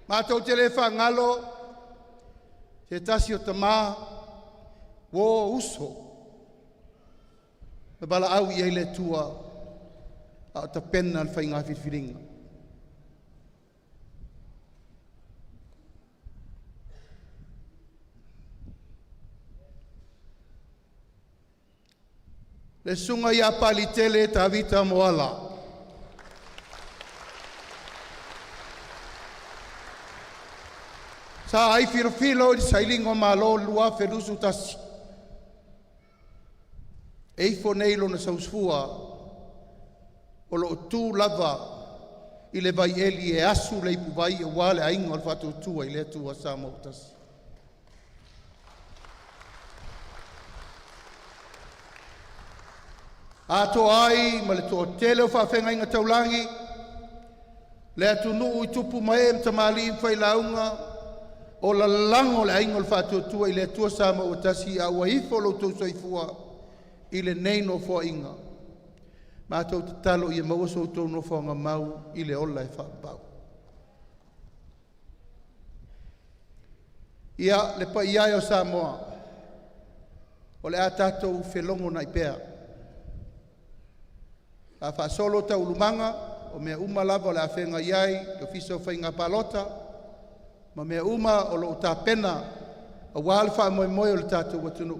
Mātou te lewa ngalo, te tasi o tamā, wō uso. Me bala au i eile tua, a ta pena al whainga whiwhiringa. Le sunga ia pali tele ta vita moala. Sa ai filo i sailingo malo lua ferusu tasi. Eifo neilo na sausfua o lo tū lava i le vai eli e asu le ipu vai e wale ainga al fatu tua i le tua Samoa tasi. Ato ai ma le toa tele o whawhenga inga taulangi le atu nuu i tupu mae mtamali i whai launga o la lango le aingo le whātua i le tua Samoa tasi a waifo lo tau soifua i le neino fo inga. Mātou te talo i e maua so tau no whanga mau i le ola e whapau. Ia le pa iai o Samoa o le a tātou whelongo nai pēr. Ka whaasolo tau lumanga, o mea uma lava o le awhenga iai, le ofisa o whainga palota, ma mea uma o lo ta pena, a wale wha moe moe o le tātou watunu.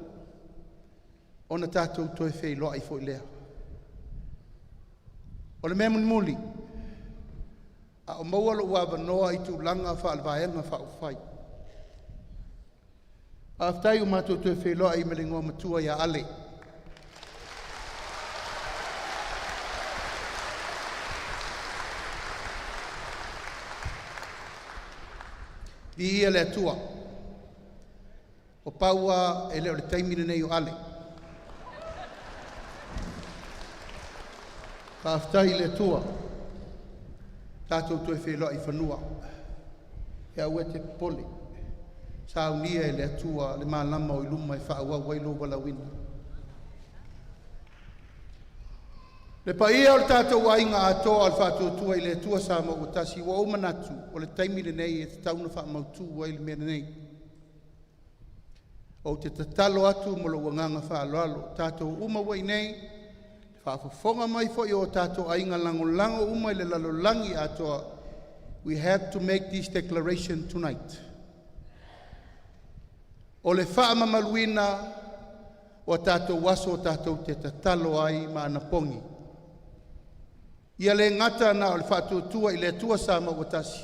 O na tātou toi whei loa i fwoi lea. O le mea muli, a o maua lo ua wanoa i tu langa wha alvaenga wha ufai. A aftai o mātou toi whei loa i melingoa matua ia ale. I ia le atua. O paua e leo le taimine nei o ale. Ka aftai le atua. Tātou toi wheloa i whanua. E au e te poli. Sa unia e le atua le mālama o iluma e whaua wailo wala wina. Le paia o le tātou ainga atoa al whātua tua i le atua sa mo o tasi wa o manatu o le taimine nei e te tauna wha mautu wa i le mena nei. O te tatalo atu mo lo wanganga wha aloalo tātou uma wai nei whaafafonga mai fo i o tātou ainga lango uma i le lalolangi atoa. We have to make this declaration tonight. O le wha mamaluina o tātou waso o tātou te tatalo ai ma anapongi. Ia le ngata na o le whātua i le tua sama o tasi.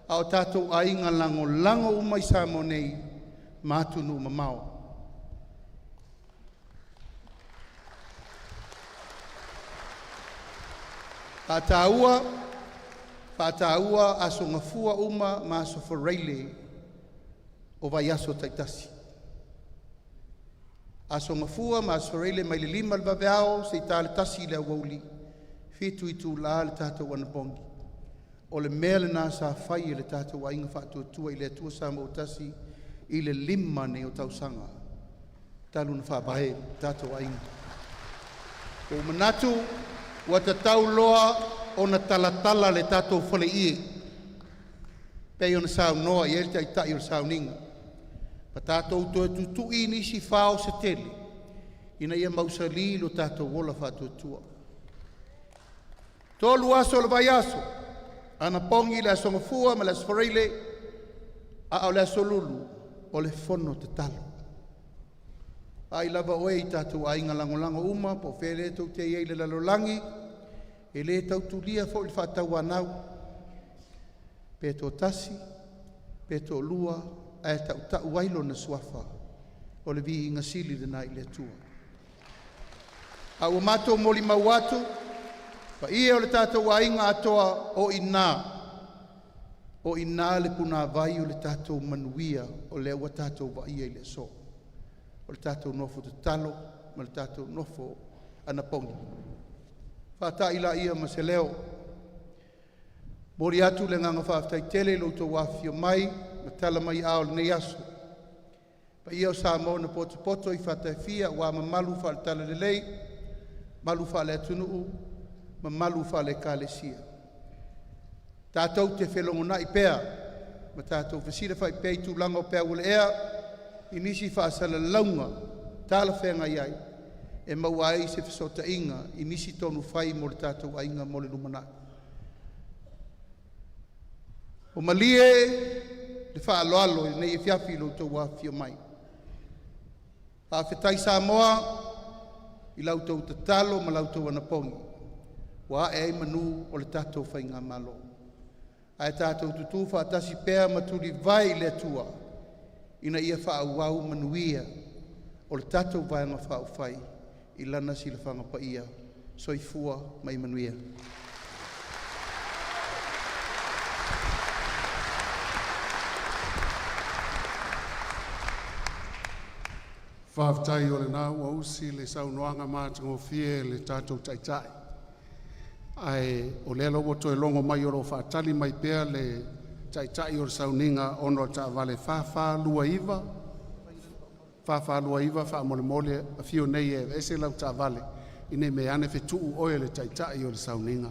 A o tātou ainga lango umai sama nei mātunu mamao. Whātāua aso ngafua uma ma aso whareile o vai aso taitasi. Aso ngafua ma aso whareile mai le lima le vaveao se i tāle tasi le awauli. Fitu i tū la le tātou anapongi. O le mea le nā sa whai e le tātou ainga whātua i le atua sa mo tasi i le lima ne o tausanga. Talu na whapahe tātou ainga. O manatu, wa ta tau loa o na talatala le tātou whale ie. Pei o na sau noa i elta i tai o sau ninga. Pa tātou toa tutu i nisi whao se tele. Ina ia mausa li lo tātou wola whātua. Tolu aso le vai aso. Ana pongi le aso ngafua ma le aso whareile. A o le aso lulu o le fono te talo. Ai lava oe i tātou ainga lango uma po where tau te iei le lalolangi. E le tau tulia fo il whātau anau. Pe tō tasi, pe tō lua, e tau wailo na suafa. O le vi inga sili le nai le tua. A ua mato moli mauatu. Pa ia o le tātou ainga atoa o ina. O ina le puna vai o le tātou manuia o le ua tātou wa ia i le so. O le tātou nofo te talo, ma le tātou nofo anapongi. Whata ila ia ma se leo. Mori atu le nganga whaftai tele lo tō wafio mai, ma tala mai ao le nei aso. Pa ia o sa mo na poto i whatai fia, wa ma malu wha le tala le lei, malu wha le atunuu, ma malu wha le kālesia. Tātou te whelongona i pēa, ma tātou whasira whai pēi tū langa o pēa ule ea, i nisi whaasala launga, tāla whenga iai, e maua ai se whasota inga, i nisi tonu whai mo le tātou ainga mo le lumana. O malie, le whaaloalo, i nei e whiawhi lo tō wafio mai. Whawhetai Samoa, i lautou tatalo ma lautou anapongi. Wa e manu o le tātou whainga malo. Ai tātou tutu whaatasi pēa maturi vai le tua. Ina ia whaauau manuia o le tātou vaenga whaau i lana si le whangapa ia. Soifua mai manuia. Whaftai o le nā ua usi le saunoanga mātango fie le tātou taitai. Ai o le alo woto e longo mai oro whaatali mai pēa le taitai o le sauninga ono ta vale whawha lua iwa. Whawha lua iwa wha mole mole a fio nei e ese lau ta vale. Ine me ane whetuu oe le taitai o le sauninga.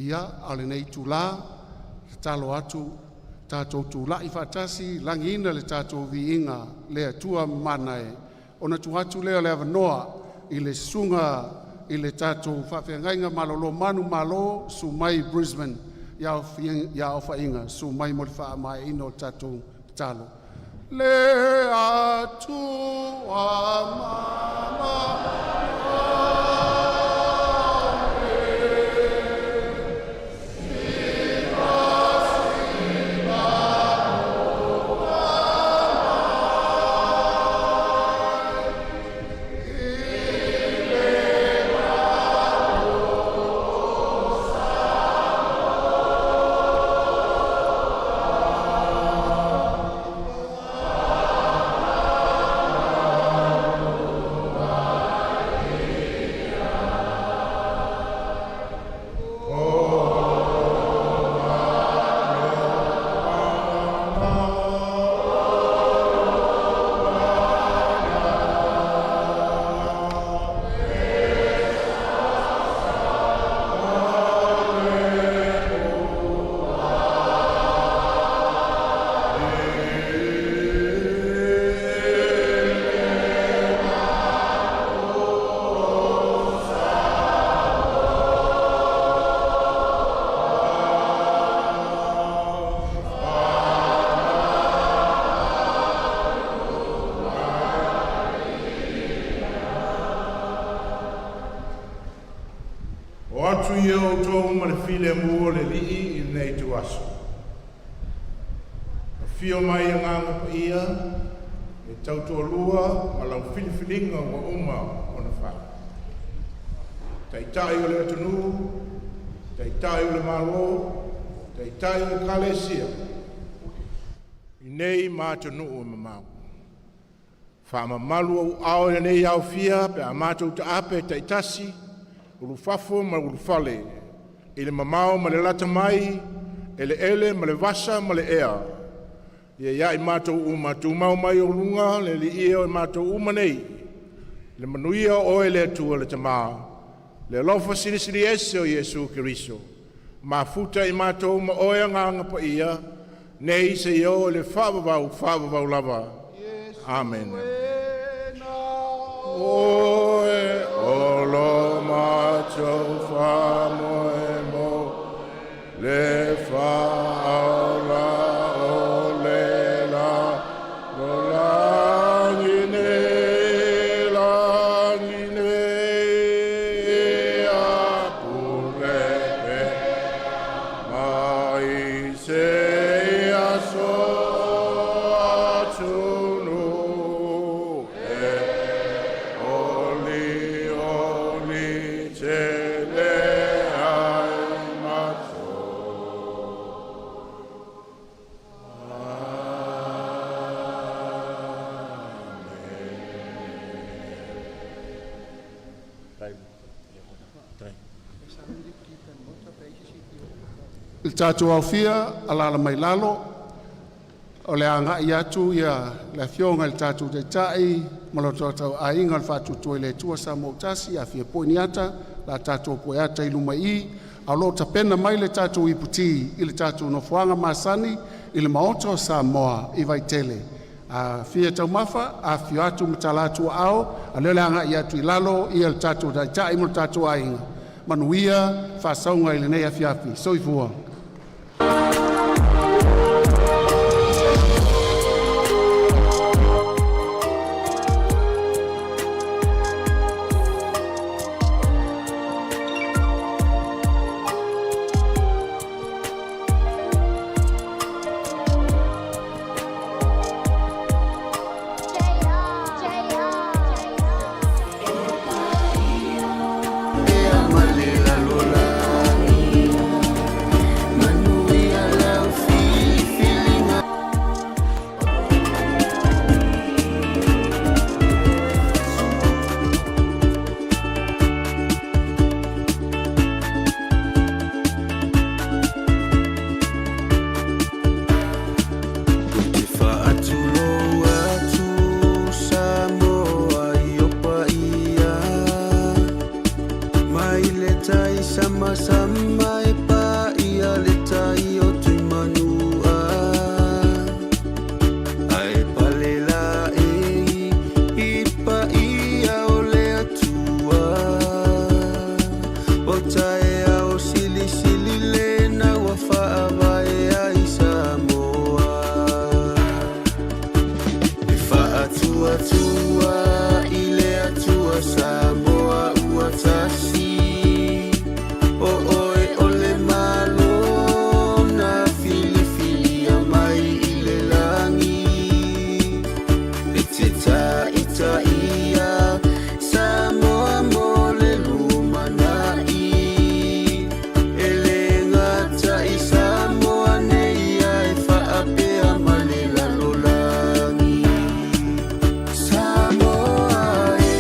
Ia ale nei tula, talo atu, tātou tūla i whatasi, langina le tātou vi inga, le atua mana e, ona tuhatu lea le avanoa i le sunga i le tātou whawhiangainga malolo manu malo su mai Brisbane ia o whainga su mai mo le wha mai ino tātou talo. Le atu a mama file mua le lii i nei tu aso. Fio mai a nganga pa ia, e tautua lua, ma lau filifilinga wa uma o na wha. Taitai o le atunu, taitai o le malo, taitai o le kalesia. I nei mātanu o mamau. Wha mamalu au ao e nei au fia, pe a mātou ta ape taitasi, ulu fafo ma ulu fale. Ile mamau ma le lata mai, ele ma le vasa ma le ea. Ia i mātou uma tu mau mai o lunga, le li ia o mātou uma nei. Le manuia o le atua le tamaa. Le lofa sinisiri ese o Yesu Kiriso. Ma futa i mātou uma oea nganga pa ia, nei se io le whavavau lava. Amen. Oe o lo mātou whamoe mo, le whaola o le la, lo langine, e a purepe, mai se a so atunu, oli te le ai mato. Il tātou au fia, alala mai lalo, o le anga i atu ia le fionga il tātou te tai, maloto tau a inga al fatu tue le tua sa mautasi, a fia poiniata, la tātou poiata i luma i, a lo ta pena mai le tātou i puti, i le tātou no fuanga masani, i le maoto sa moa i vai tele. A fia tau mafa, a fio atu mtalatu au, a le anga i atu i lalo, i al tātou te tai mo tātou a inga. Manuia, fa saunga i le nei a fiapi, soifua. Sama e pa ia le tai o te manua. Ai palela e i pa tae au sili sili le na wa whaavae ai Samoa. E whaatua tua i le atua Samoa ua tasi. O oe o le malo na fili fili a mai i le langi. E te ta ita ia Samoa mo le lumanai. E le ngata i Samoa nei ai whaapea ma le lalolangi. Samoa e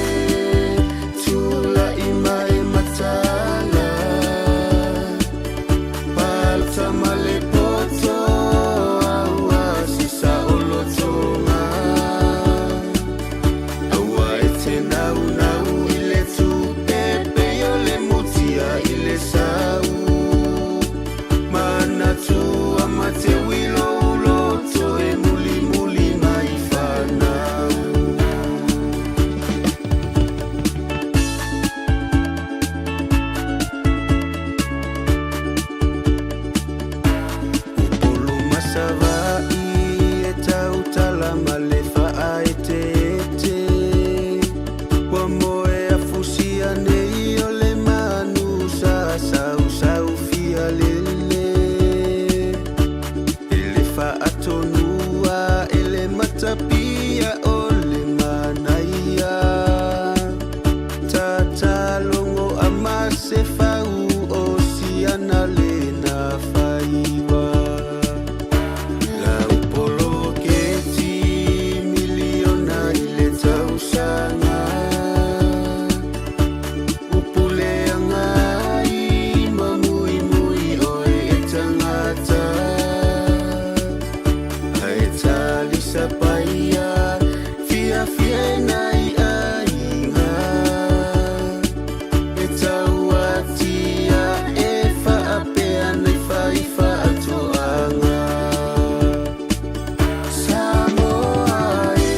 tula i mai matala. Palta ma le poto aua sisa o lotonga. Aua e te nau nau i le tupepe o le mutia i le sau. Mana tua ma te wilo uloto e muli muli mai whanau. Upolu masawai e tau talama le whaai te ete. Wa moe a fusia nei o le manu sa sau sau fia lele. E le whaatonua e le matapia o le manaia. Tatalongo a mase fau o siana le na whaiwa. La upolo ke ti miliona i le tausanga. Upuleanga i mamui mui oe e tangata. Ai talisa paia fia fia nai ainga. E tauatia e whaapea nei whai whaatoanga. Samoa e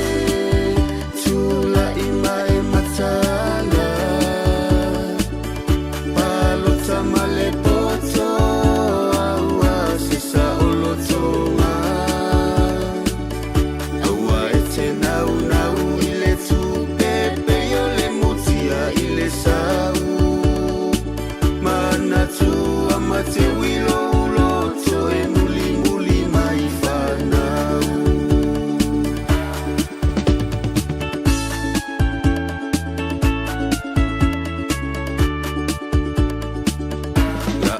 tula i mai matala. Palota ma le poto aua sisa o lotonga. Aua e te nau nau i le tupepe o le mutia i le sau. Mana tua ma te wilo uloto e muli muli mai whanau. La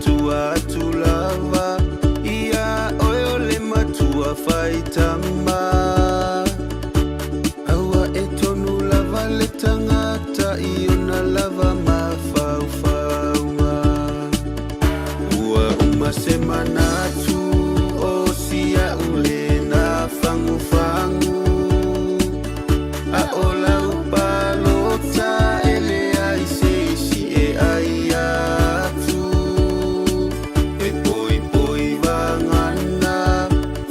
matua atu lava ia oe ole matua faitama aua e tonu lava le tangata i ona lava mafaufaunga ua uma semanatu o sia ule na fangu a ola upalota ele ai seisi e ai atu e poi poi vangana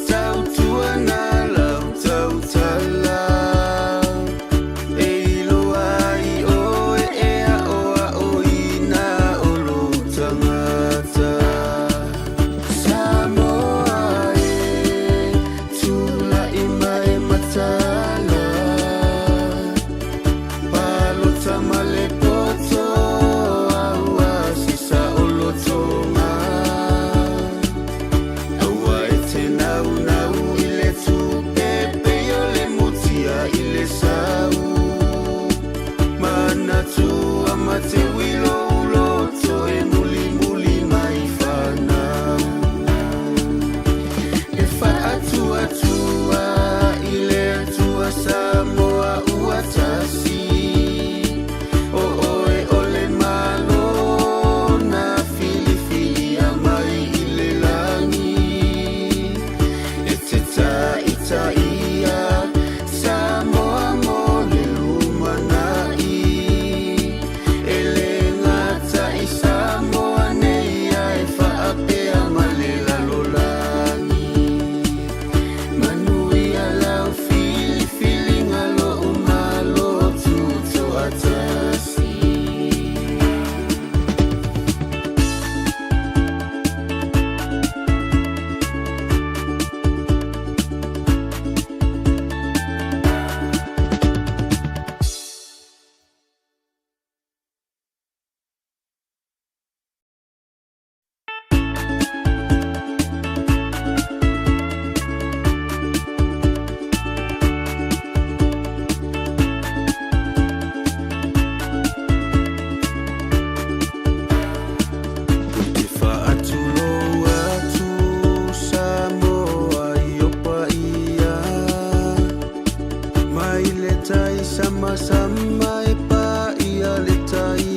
tau tuana lau tau tala e ilo ai o e a o ina o lo tangata Samoa e tula ima e matala Male poto aua sisa olo tonga aua e te nau nau i le tupepe o le mutia i le sau manatu ama te wilo uloto e muli muli mai whanau e whaatu atua i le atua Samoa ua tasi sama-sama e pa ia le tai